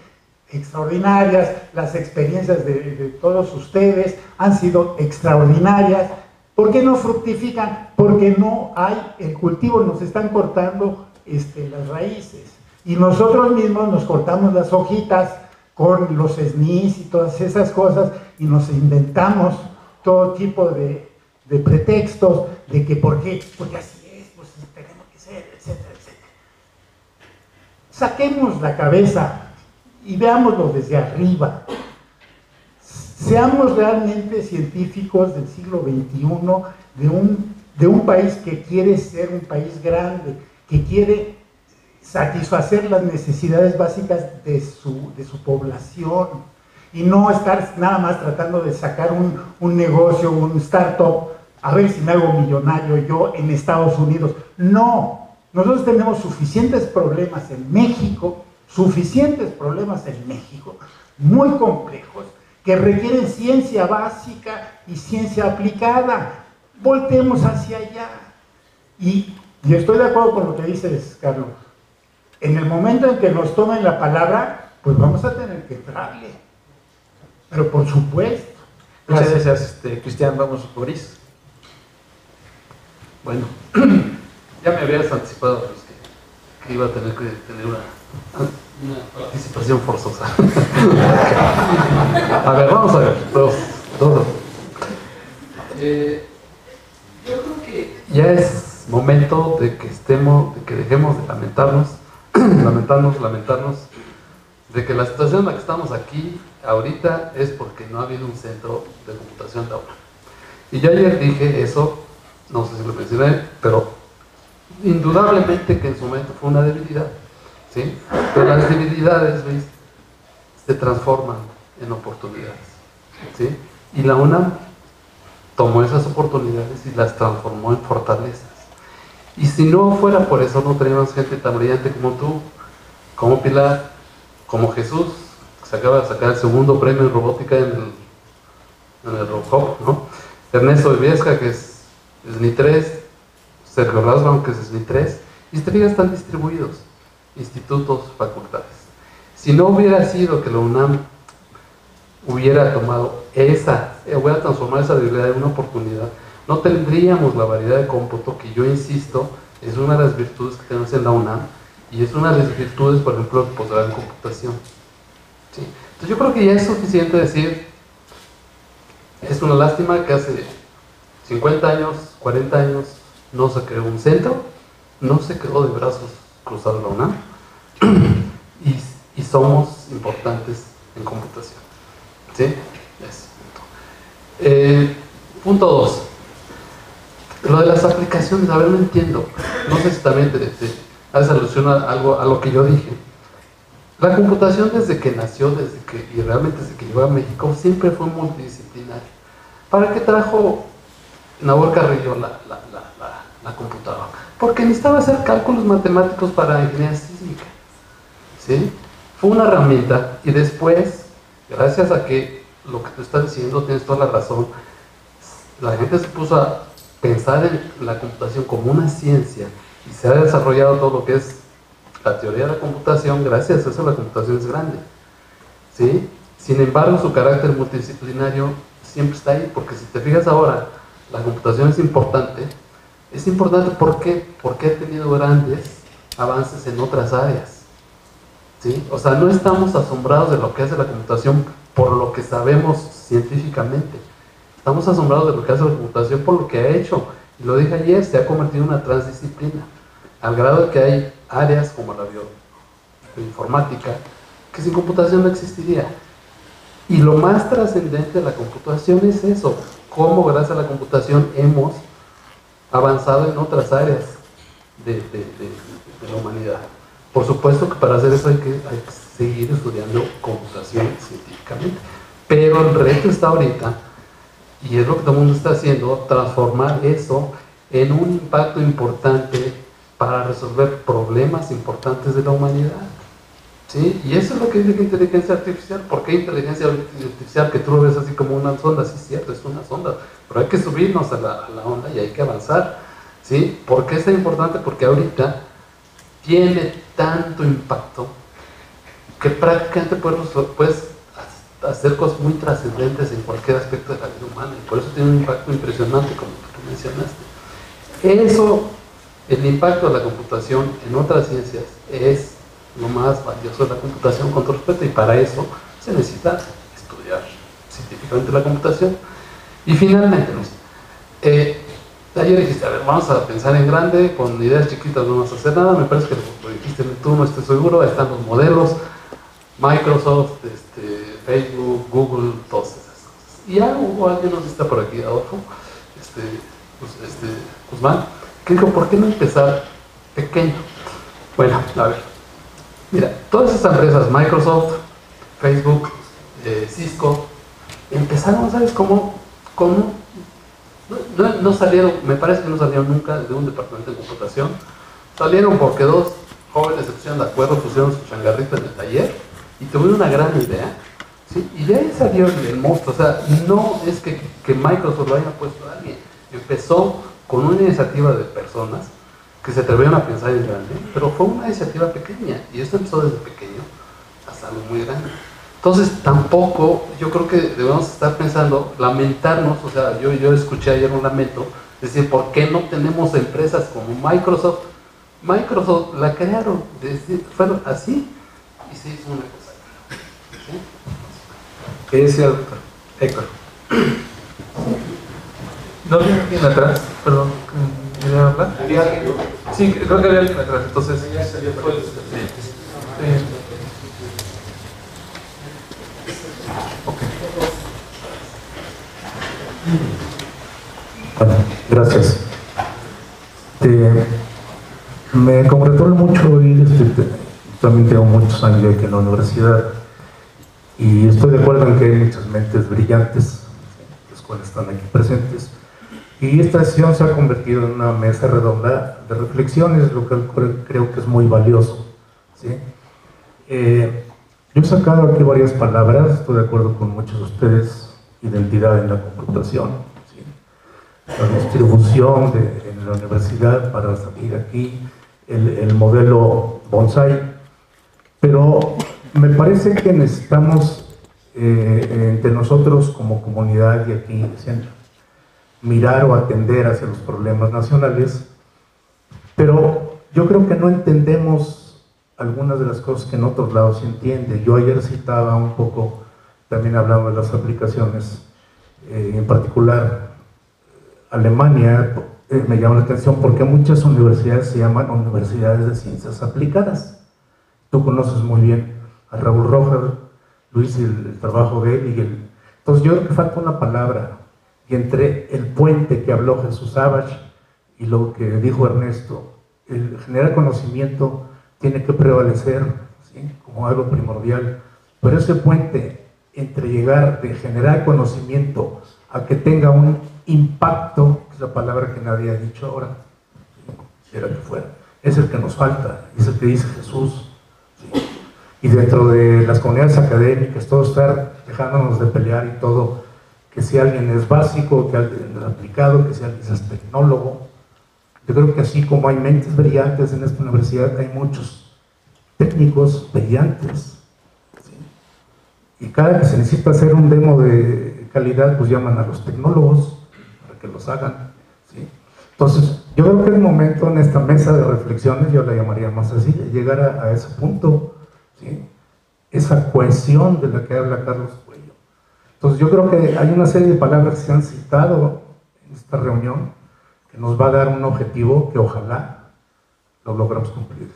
extraordinarias, las experiencias de todos ustedes han sido extraordinarias. ¿Por qué no fructifican? Porque no hay el cultivo, nos están cortando las raíces. Y nosotros mismos nos cortamos las hojitas con los SNIs y todas esas cosas y nos inventamos todo tipo de pretextos de que ¿por qué? Porque así es, pues tenemos que ser, etcétera, etcétera. Saquemos la cabeza y veámoslo desde arriba. Seamos realmente científicos del siglo XXI, de un país que quiere ser un país grande, que quiere satisfacer las necesidades básicas de su población y no estar nada más tratando de sacar un negocio, un startup, a ver si me hago millonario yo en Estados Unidos. No, nosotros tenemos suficientes problemas en México, suficientes problemas en México, muy complejos, que requieren ciencia básica y ciencia aplicada. Voltemos hacia allá. Y estoy de acuerdo con lo que dices, Carlos. En el momento en que nos tomen la palabra, pues vamos a tener que entrarle. Pero por supuesto. Muchas gracias, Cristian. Vamos, Boris. Bueno, ya me habías anticipado pues, que iba a tener que tener una participación forzosa. A ver, vamos a ver. Dos. Yo creo que ya es momento de que dejemos de lamentarnos de que la situación en la que estamos aquí ahorita es porque no ha habido un centro de computación de aula. Y yo ayer dije eso, no sé si lo mencioné, pero indudablemente que en su momento fue una debilidad, ¿sí? Pero las debilidades, ¿veis?, se transforman en oportunidades, ¿sí? Y la UNAM tomó esas oportunidades y las transformó en fortalezas. Y si no fuera por eso, no teníamos gente tan brillante como tú, como Pilar, como Jesús, que se acaba de sacar el segundo premio en robótica en el Robocop, ¿no? Ernesto Viesca, que es SNI 3, Sergio Rasbaum, que es SNI 3, y están distribuidos, institutos, facultades. Si no hubiera sido que la UNAM hubiera tomado hubiera transformado esa debilidad en una oportunidad, no tendríamos la variedad de cómputo que yo insisto es una de las virtudes que tenemos en la UNAM y es una de las virtudes, por ejemplo, del posgrado en computación, ¿sí? Entonces yo creo que ya es suficiente decir, es una lástima que hace 50 años, 40 años no se creó un centro, no se quedó de brazos cruzados la UNAM y somos importantes en computación, ¿sí? Punto 2. Lo de las aplicaciones, a ver, no entiendo. No sé si también te haces alusión a lo que yo dije. La computación desde que nació, y realmente desde que llegó a México, siempre fue multidisciplinaria. ¿Para qué trajo Nahuel Carrillo la computadora? Porque necesitaba hacer cálculos matemáticos para ingeniería sísmica, ¿sí? Fue una herramienta y después, gracias a que lo que tú estás diciendo, tienes toda la razón, la gente se puso a pensar en la computación como una ciencia y se ha desarrollado todo lo que es la teoría de la computación. Gracias a eso la computación es grande, ¿sí? Sin embargo, su carácter multidisciplinario siempre está ahí, porque si te fijas ahora, la computación es importante. ¿Por qué? Porque ha tenido grandes avances en otras áreas, ¿sí? O sea, no estamos asombrados de lo que hace la computación por lo que sabemos científicamente. Estamos asombrados de lo que hace la computación por lo que ha hecho. Y lo dije ayer, se ha convertido en una transdisciplina, al grado de que hay áreas como la bioinformática que sin computación no existiría. Y lo más trascendente de la computación es eso, cómo gracias a la computación hemos avanzado en otras áreas de la humanidad. Por supuesto que para hacer eso hay que seguir estudiando computación científicamente, pero el reto está ahorita, y es lo que todo el mundo está haciendo, transformar eso en un impacto importante para resolver problemas importantes de la humanidad, ¿sí? Y eso es lo que dice inteligencia artificial. ¿Por qué inteligencia artificial? Que tú lo ves así como una sonda. Sí, es cierto, es una sonda, pero hay que subirnos a la onda y hay que avanzar, ¿sí? ¿Por qué es tan importante? Porque ahorita tiene tanto impacto que prácticamente puedes hacer cosas muy trascendentes en cualquier aspecto de la vida humana, y por eso tiene un impacto impresionante, como tú mencionaste. Eso, el impacto de la computación en otras ciencias es lo más valioso de la computación, con todo respeto, y para eso se necesita estudiar científicamente la computación. Y finalmente, ayer dijiste, a ver, vamos a pensar en grande, con ideas chiquitas no vamos a hacer nada. Me parece que lo dijiste tú, no estoy seguro. Ahí están los modelos, Microsoft, Facebook, Google, todas esas cosas. Y ya hubo alguien, no sé si está por aquí, Adolfo, Guzmán, que dijo, ¿por qué no empezar pequeño? Bueno, a ver, mira, todas esas empresas, Microsoft, Facebook, Cisco, empezaron, ¿sabes cómo? No salieron, me parece que no salieron nunca de un departamento de computación. Salieron porque dos jóvenes se pusieron de acuerdo, pusieron su changarrito en el taller y tuvieron una gran idea, ¿sí? Y de ahí salió el monstruo. O sea, no es que Microsoft lo haya puesto a alguien, empezó con una iniciativa de personas que se atrevieron a pensar en grande, pero fue una iniciativa pequeña, y esto empezó desde pequeño hasta algo muy grande. Entonces tampoco, yo creo que debemos estar pensando, lamentarnos, o sea, yo escuché ayer un lamento, decir, ¿por qué no tenemos empresas como Microsoft? Microsoft la crearon, fueron así, y se hizo una cosa. ¿Sí? ¿Qué decía el doctor? Héctor. ¿No viene alguien atrás? Perdón, ¿quería hablar? Sí, creo que había alguien atrás, entonces... Bueno, gracias. Me congratula mucho oír, también tengo muchos años aquí en la universidad y estoy de acuerdo en que hay muchas mentes brillantes, las cuales están aquí presentes, y esta sesión se ha convertido en una mesa redonda de reflexiones, lo que creo que es muy valioso, ¿sí? Yo he sacado aquí varias palabras, estoy de acuerdo con muchos de ustedes: identidad en la computación, ¿sí? La distribución en la universidad para salir aquí, el modelo bonsai, pero me parece que necesitamos entre nosotros como comunidad y aquí mirar o atender hacia los problemas nacionales, pero yo creo que no entendemos algunas de las cosas que en otros lados se entiende. Yo ayer citaba un poco, también hablaba de las aplicaciones, en particular Alemania, me llama la atención porque muchas universidades se llaman universidades de ciencias aplicadas. Tú conoces muy bien a Raúl Rojas, Luis, el trabajo de él, entonces yo creo que falta una palabra, y entre el puente que habló Jesús Savage y lo que dijo Ernesto, el generar conocimiento tiene que prevalecer, ¿sí?, como algo primordial, pero ese puente entre llegar de generar conocimiento a que tenga un impacto, que es la palabra que nadie ha dicho ahora, si era que fuera, es el que nos falta, es el que dice Jesús, ¿sí? Y dentro de las comunidades académicas, todo estar dejándonos de pelear y todo, que si alguien es básico, que alguien es aplicado, que si alguien es tecnólogo. Yo creo que así como hay mentes brillantes en esta universidad, hay muchos técnicos brillantes, ¿sí? Y cada que se necesita hacer un demo de calidad, pues llaman a los tecnólogos para que los hagan, ¿sí? Entonces, yo creo que es el momento en esta mesa de reflexiones, yo la llamaría más así, de llegar a ese punto, ¿sí?, esa cohesión de la que habla Carlos Cuello. Entonces, yo creo que hay una serie de palabras que se han citado en esta reunión que nos va a dar un objetivo que ojalá lo logramos cumplir.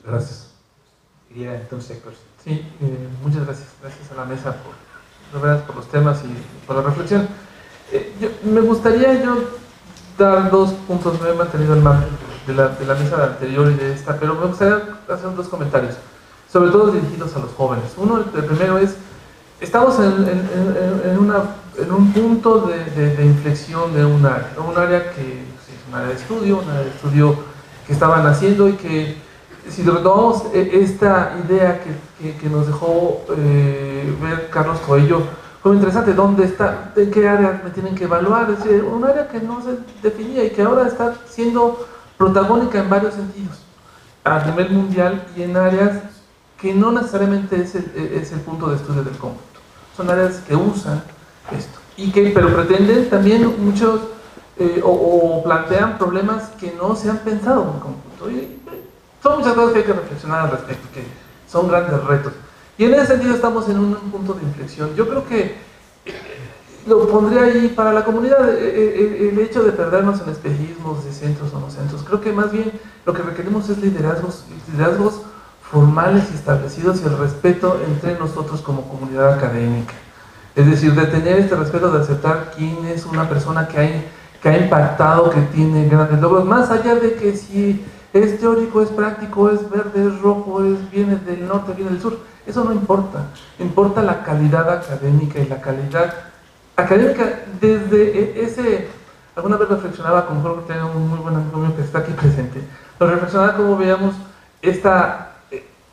Gracias. Diría entonces, Héctor. Sí, muchas gracias. Gracias a la mesa por los temas y por la reflexión. Me gustaría dar 2 puntos. No he mantenido el margen de la mesa anterior y de esta, pero me gustaría hacer 2 comentarios, sobre todo dirigidos a los jóvenes. El primero es: estamos en un punto de inflexión de un área que es un área de estudio que estaban haciendo, y que si retomamos esta idea que nos dejó ver Carlos Coello, fue muy interesante. ¿Dónde está? ¿De qué área me tienen que evaluar? Es decir, un área que no se definía y que ahora está siendo protagónica en varios sentidos, a nivel mundial, y en áreas que no necesariamente es el punto de estudio del cómputo. Son áreas que usan esto, pero pretenden también muchos, o plantean problemas que no se han pensado en el cómputo. Y son muchas cosas que hay que reflexionar al respecto, que son grandes retos. Y en ese sentido estamos en un punto de inflexión. Yo creo que lo pondría ahí para la comunidad, el hecho de perdernos en espejismos de centros o no centros. Creo que más bien lo que requerimos es liderazgos formales y establecidos, y el respeto entre nosotros como comunidad académica. Es decir, de tener este respeto, de aceptar quién es una persona que ha impactado, que tiene grandes logros, más allá de que si es teórico, es práctico, es verde, es rojo, viene del norte, viene del sur. Eso no importa. Importa la calidad académica, y la calidad académica desde ese... Alguna vez reflexionaba, como mejor que tengo un muy buen amigo mío que está aquí presente, lo reflexionaba como veíamos esta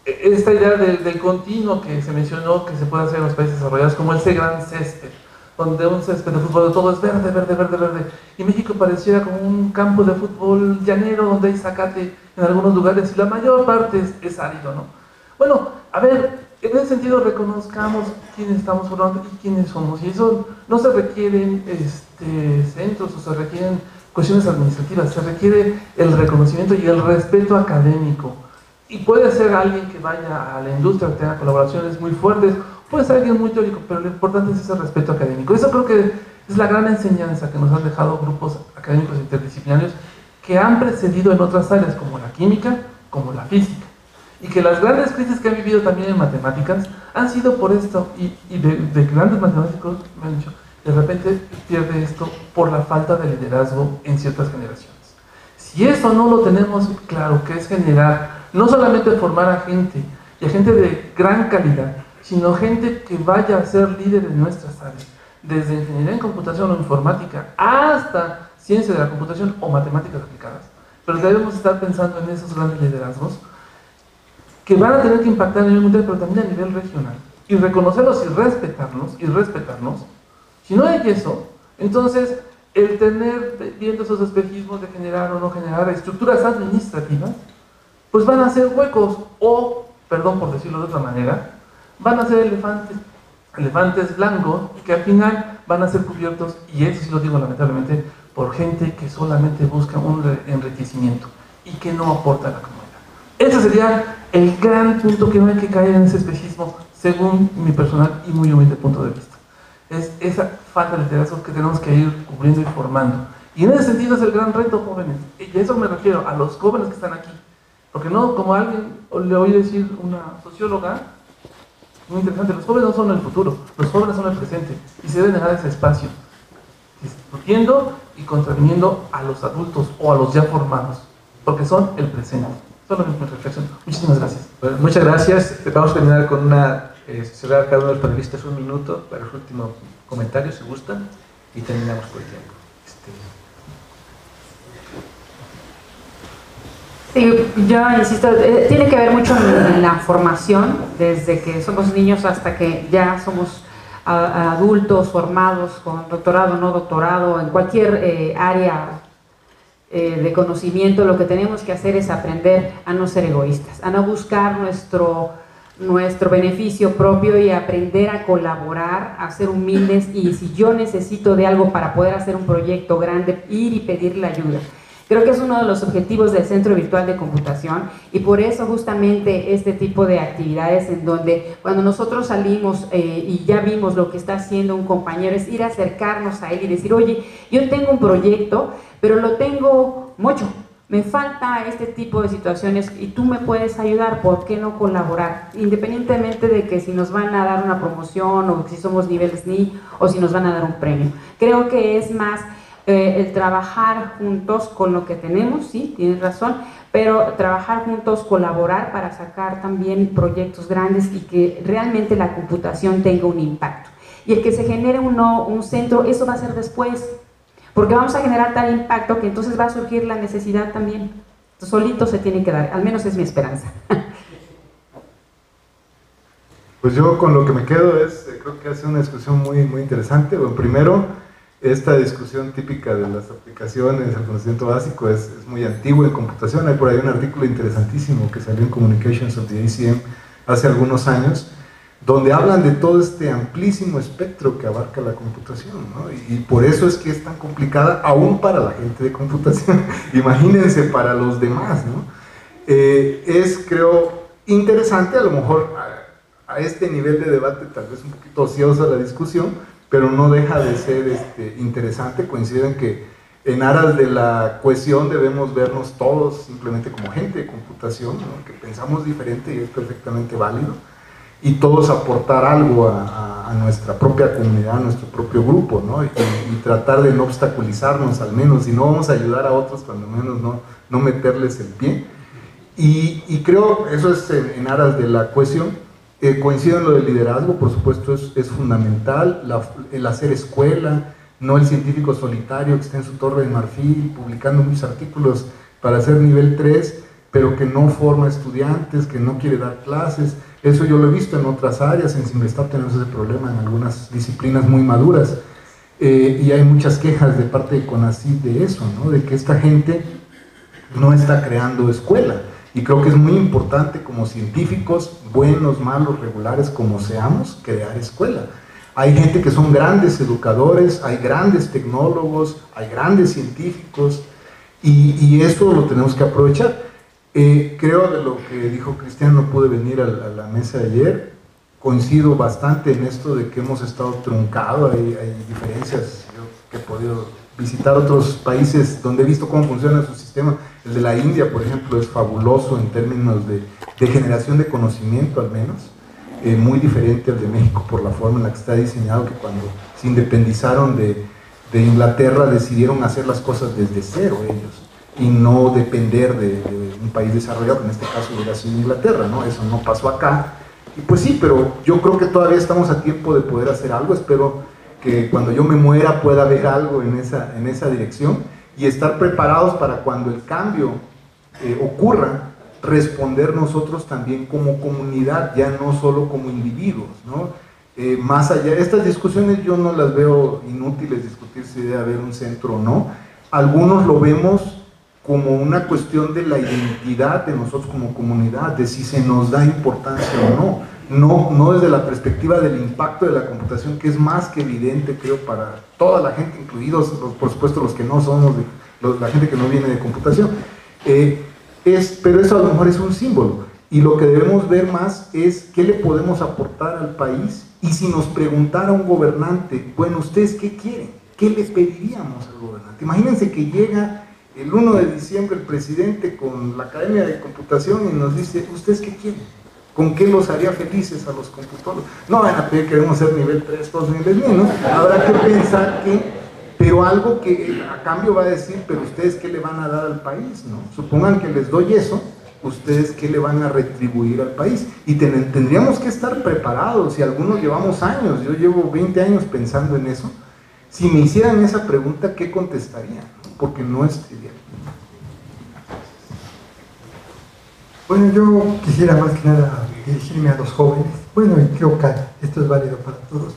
idea del continuo que se mencionó, que se puede hacer en los países desarrollados, como ese gran césped, donde un césped de fútbol todo es verde, verde, verde, verde, y México pareciera como un campo de fútbol llanero donde hay zacate en algunos lugares y la mayor parte es árido, ¿no? Bueno, a ver, en ese sentido reconozcamos quiénes estamos formando y quiénes somos, y eso no se requieren centros o se requieren cuestiones administrativas, se requiere el reconocimiento y el respeto académico. Y puede ser alguien que vaya a la industria, que tenga colaboraciones muy fuertes, puede ser alguien muy teórico, pero lo importante es ese respeto académico. Eso creo que es la gran enseñanza que nos han dejado grupos académicos interdisciplinarios que han precedido en otras áreas, como la química, como la física. Y que las grandes crisis que han vivido también en matemáticas han sido por esto, y de grandes matemáticos me han dicho, de repente pierde esto por la falta de liderazgo en ciertas generaciones. Si eso no lo tenemos claro, que es generar, no solamente formar a gente, y a gente de gran calidad, sino gente que vaya a ser líder en nuestras áreas, desde ingeniería en computación o informática hasta ciencia de la computación o matemáticas aplicadas. Pero debemos estar pensando en esos grandes liderazgos que van a tener que impactar a nivel mundial, pero también a nivel regional, y reconocerlos y respetarnos. Si no hay eso, entonces el tener, viendo esos espejismos de generar o no generar estructuras administrativas, pues van a ser huecos, o, perdón por decirlo de otra manera, van a ser elefantes blancos que al final van a ser cubiertos, y eso sí lo digo lamentablemente, por gente que solamente busca un enriquecimiento y que no aporta a la comunidad. Ese sería el gran punto, que no hay que caer en ese espejismo, según mi personal y muy humilde punto de vista. Es esa falta de liderazgo que tenemos que ir cubriendo y formando. Y en ese sentido es el gran reto, jóvenes. Y a eso me refiero, a los jóvenes que están aquí. Porque no, como alguien le oí decir, una socióloga, muy interesante, los jóvenes no son el futuro, los jóvenes son el presente. Y se deben dejar ese espacio, discutiendo y contraviniendo a los adultos o a los ya formados, porque son el presente. Solo mi reflexión. Muchísimas gracias. Bueno, muchas gracias. Vamos a terminar con cerrar cada uno de los panelistas un minuto para el último comentario, si gustan, y terminamos por el tiempo. Sí, yo insisto, tiene que ver mucho en la formación, desde que somos niños hasta que ya somos adultos formados con doctorado, no doctorado, en cualquier área de conocimiento. Lo que tenemos que hacer es aprender a no ser egoístas, a no buscar nuestro beneficio propio, y aprender a colaborar, a ser humildes, y si yo necesito de algo para poder hacer un proyecto grande, ir y pedirle ayuda. Creo que es uno de los objetivos del Centro Virtual de Computación, y por eso justamente este tipo de actividades, en donde cuando nosotros salimos y ya vimos lo que está haciendo un compañero, es ir a acercarnos a él y decir, oye, yo tengo un proyecto, pero lo tengo mucho, me falta este tipo de situaciones y tú me puedes ayudar, ¿por qué no colaborar? Independientemente de que si nos van a dar una promoción, o si somos nivel SNI, o si nos van a dar un premio. Creo que es más el trabajar juntos con lo que tenemos, sí, tienes razón, pero trabajar juntos, colaborar para sacar también proyectos grandes y que realmente la computación tenga un impacto. Y el que se genere un centro, eso va a ser después, porque vamos a generar tal impacto que entonces va a surgir la necesidad también. Solito se tiene que dar, al menos es mi esperanza. Pues yo con lo que me quedo es, creo que hace una discusión muy interesante. Bueno, primero, esta discusión típica de las aplicaciones, el conocimiento básico es muy antiguo en computación. Hay por ahí un artículo interesantísimo que salió en Communications of the ACM hace algunos años, donde hablan de todo este amplísimo espectro que abarca la computación, ¿no? Y por eso es que es tan complicada aún para la gente de computación. Imagínense para los demás, ¿no? Es, creo, interesante, a lo mejor a este nivel de debate tal vez un poquito ociosa la discusión, pero no deja de ser interesante. Coinciden que en aras de la cohesión debemos vernos todos simplemente como gente de computación, ¿no? Que pensamos diferente y es perfectamente válido, y todos aportar algo a nuestra propia comunidad, a nuestro propio grupo, ¿no? Y tratar de no obstaculizarnos, al menos, si no vamos a ayudar a otros, cuando menos no meterles el pie. Y creo, eso es en aras de la cohesión. Coincido en lo del liderazgo, por supuesto, es fundamental, el hacer escuela, no el científico solitario que está en su torre de marfil publicando muchos artículos para hacer nivel 3, pero que no forma estudiantes, que no quiere dar clases. Eso yo lo he visto en otras áreas. En Simvestab tenemos ese problema en algunas disciplinas muy maduras, y hay muchas quejas de parte de CONACYT de eso, ¿no? De que esta gente no está creando escuela, y creo que es muy importante como científicos, buenos, malos, regulares, como seamos, crear escuela. Hay gente que son grandes educadores, hay grandes tecnólogos, hay grandes científicos, y eso lo tenemos que aprovechar. Creo de lo que dijo Cristian, no pude venir a la mesa de ayer, coincido bastante en esto de que hemos estado truncados, hay diferencias. Yo que he podido visitar otros países donde he visto cómo funciona su sistema, el de la India, por ejemplo, es fabuloso en términos de generación de conocimiento, al menos, muy diferente al de México por la forma en la que está diseñado, que cuando se independizaron de Inglaterra decidieron hacer las cosas desde cero ellos, y no depender de un país desarrollado, que en este caso hubiera sido Inglaterra, ¿no? Eso no pasó acá. Y pues sí, pero yo creo que todavía estamos a tiempo de poder hacer algo. Espero que cuando yo me muera pueda haber algo en esa dirección, y estar preparados para cuando el cambio ocurra, responder nosotros también como comunidad, ya no solo como individuos, ¿no? Más allá, estas discusiones yo no las veo inútiles, discutir si debe haber un centro o no. Algunos lo vemos como una cuestión de la identidad de nosotros como comunidad, de si se nos da importancia o no desde la perspectiva del impacto de la computación, que es más que evidente, creo, para toda la gente, incluidos, por supuesto, los que no somos, la gente que no viene de computación. Pero eso a lo mejor es un símbolo, y lo que debemos ver más es qué le podemos aportar al país. Y si nos preguntara un gobernante, bueno, ¿ustedes qué quieren? ¿Qué le pediríamos al gobernante? Imagínense que llega el 1 de diciembre el presidente con la Academia de Computación y nos dice, ¿ustedes qué quieren? ¿Con qué los haría felices a los computólogos? No van a pedir, queremos ser nivel 3, todos niveles menos. Habrá que pensar pero algo que a cambio va a decir, pero ¿ustedes qué le van a dar al país? ¿No? Supongan que les doy eso, ¿ustedes qué le van a retribuir al país? Y tendríamos que estar preparados, y algunos llevamos años, yo llevo 20 años pensando en eso. Si me hicieran esa pregunta, ¿qué contestaría? Porque no es trivial. Bueno, yo quisiera más que nada dirigirme a los jóvenes. Bueno, y creo que esto es válido para todos.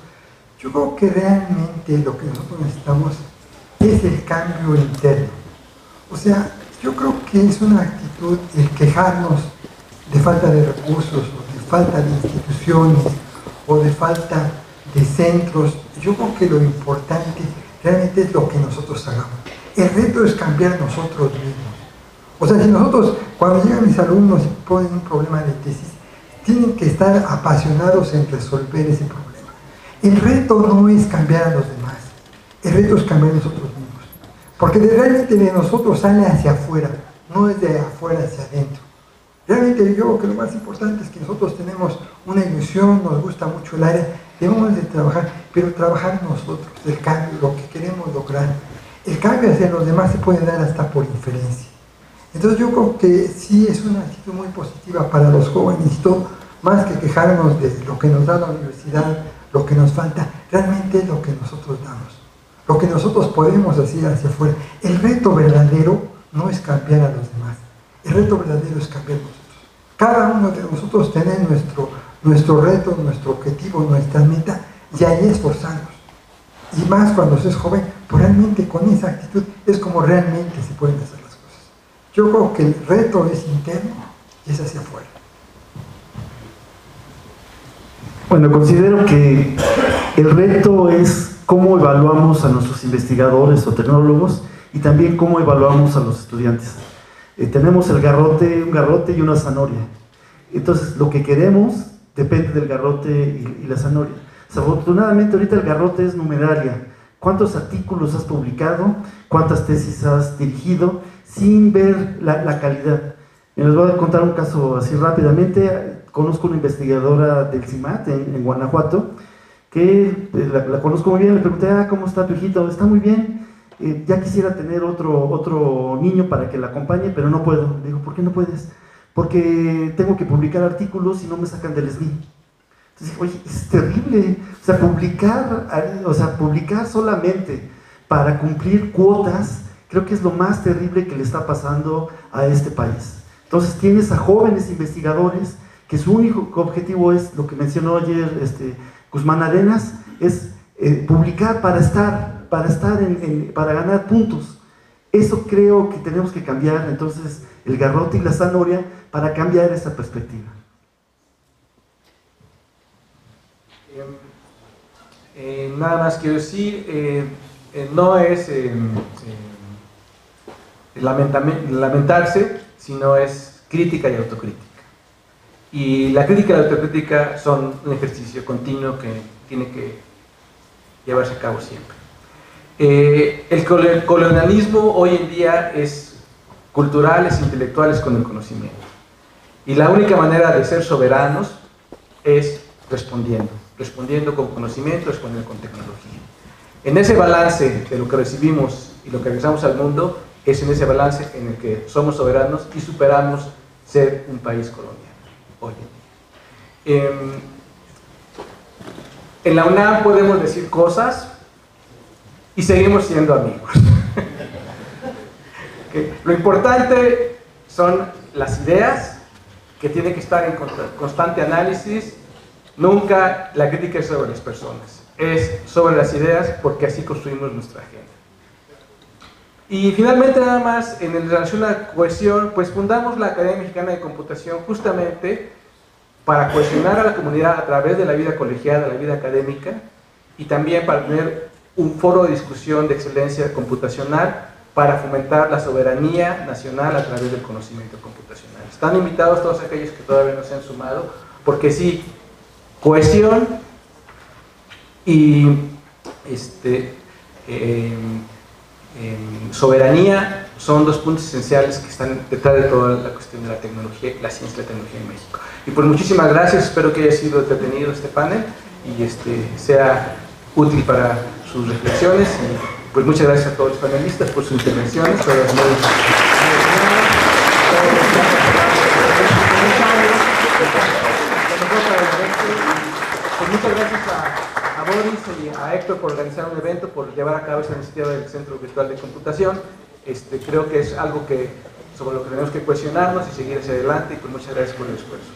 Yo creo que realmente lo que nosotros necesitamos es el cambio interno. O sea, yo creo que es una actitud el quejarnos de falta de recursos, o de falta de instituciones, o de falta de centros. Yo creo que lo importante realmente es lo que nosotros hagamos. El reto es cambiar nosotros mismos. O sea, si nosotros, cuando llegan mis alumnos y ponen un problema de tesis, tienen que estar apasionados en resolver ese problema. El reto no es cambiar a los demás, el reto es cambiar nosotros mismos. Porque realmente de nosotros sale hacia afuera, no es de afuera hacia adentro. Realmente yo creo que lo más importante es que nosotros tenemos una ilusión, nos gusta mucho el área, debemos de trabajar, pero trabajar nosotros, el cambio, lo que queremos lograr. El cambio hacia los demás se puede dar hasta por inferencia. Entonces yo creo que sí es una actitud muy positiva para los jóvenes, y todo, más que quejarnos de lo que nos da la universidad, lo que nos falta, realmente es lo que nosotros damos, lo que nosotros podemos hacer hacia afuera. El reto verdadero no es cambiar a los demás, el reto verdadero es cambiar nosotros. Cada uno de nosotros tiene nuestro reto, nuestro objetivo, nuestra meta, y ahí esforzarnos. Y más cuando se es joven, pues realmente con esa actitud es como realmente se pueden hacer las cosas. Yo creo que el reto es interno y es hacia afuera. Bueno, considero que el reto es cómo evaluamos a nuestros investigadores o tecnólogos, y también cómo evaluamos a los estudiantes. Tenemos un garrote y una zanahoria. Entonces, lo que queremos depende del garrote y la zanahoria. Desafortunadamente, ahorita el garrote es numeraria. ¿Cuántos artículos has publicado? ¿Cuántas tesis has dirigido? Sin ver la calidad. Les voy a contar un caso así rápidamente. Conozco una investigadora del CIMAT en Guanajuato, que la conozco muy bien. Le pregunté, ¿cómo está tu hijito? Está muy bien. Ya quisiera tener otro niño para que la acompañe, pero no puedo. Le digo, ¿por qué no puedes? Porque tengo que publicar artículos y no me sacan del SNI. Entonces, oye, es terrible. O sea, publicar solamente para cumplir cuotas, creo que es lo más terrible que le está pasando a este país. Entonces tienes a jóvenes investigadores que su único objetivo es, lo que mencionó ayer Guzmán Arenas, es publicar para ganar puntos. Eso creo que tenemos que cambiar, entonces, el garrote y la zanahoria para cambiar esa perspectiva. Nada más quiero decir, no es lamentarse, sino es crítica y autocrítica. Y la crítica y la autocrítica son un ejercicio continuo que tiene que llevarse a cabo siempre. El colonialismo hoy en día es cultural, es intelectual, es con el conocimiento. Y la única manera de ser soberanos es respondiendo con conocimiento, respondiendo con tecnología. En ese balance de lo que recibimos y lo que regresamos al mundo, es en ese balance en el que somos soberanos y superamos ser un país colonial hoy en día. En la UNAM podemos decir cosas y seguimos siendo amigos. Lo importante son las ideas, que tienen que estar en constante análisis. Nunca la crítica es sobre las personas, es sobre las ideas, porque así construimos nuestra agenda. Y finalmente, nada más, en relación a la cohesión, pues fundamos la Academia Mexicana de Computación justamente para cohesionar a la comunidad a través de la vida colegiada, la vida académica, y también para tener un foro de discusión de excelencia computacional para fomentar la soberanía nacional a través del conocimiento computacional. Están invitados todos aquellos que todavía no se han sumado, porque sí, cohesión y soberanía son dos puntos esenciales que están detrás de toda la cuestión de la tecnología, la ciencia y la tecnología en México. Y pues muchísimas gracias, espero que haya sido entretenido este panel y sea útil para sus reflexiones. Y pues muchas gracias a todos los panelistas por sus intervenciones. Pues muchas gracias a Boris y a Héctor por organizar un evento, por llevar a cabo esta iniciativa del Centro Virtual de Computación. Creo que es algo sobre lo que tenemos que cuestionarnos y seguir hacia adelante, y pues muchas gracias por el esfuerzo.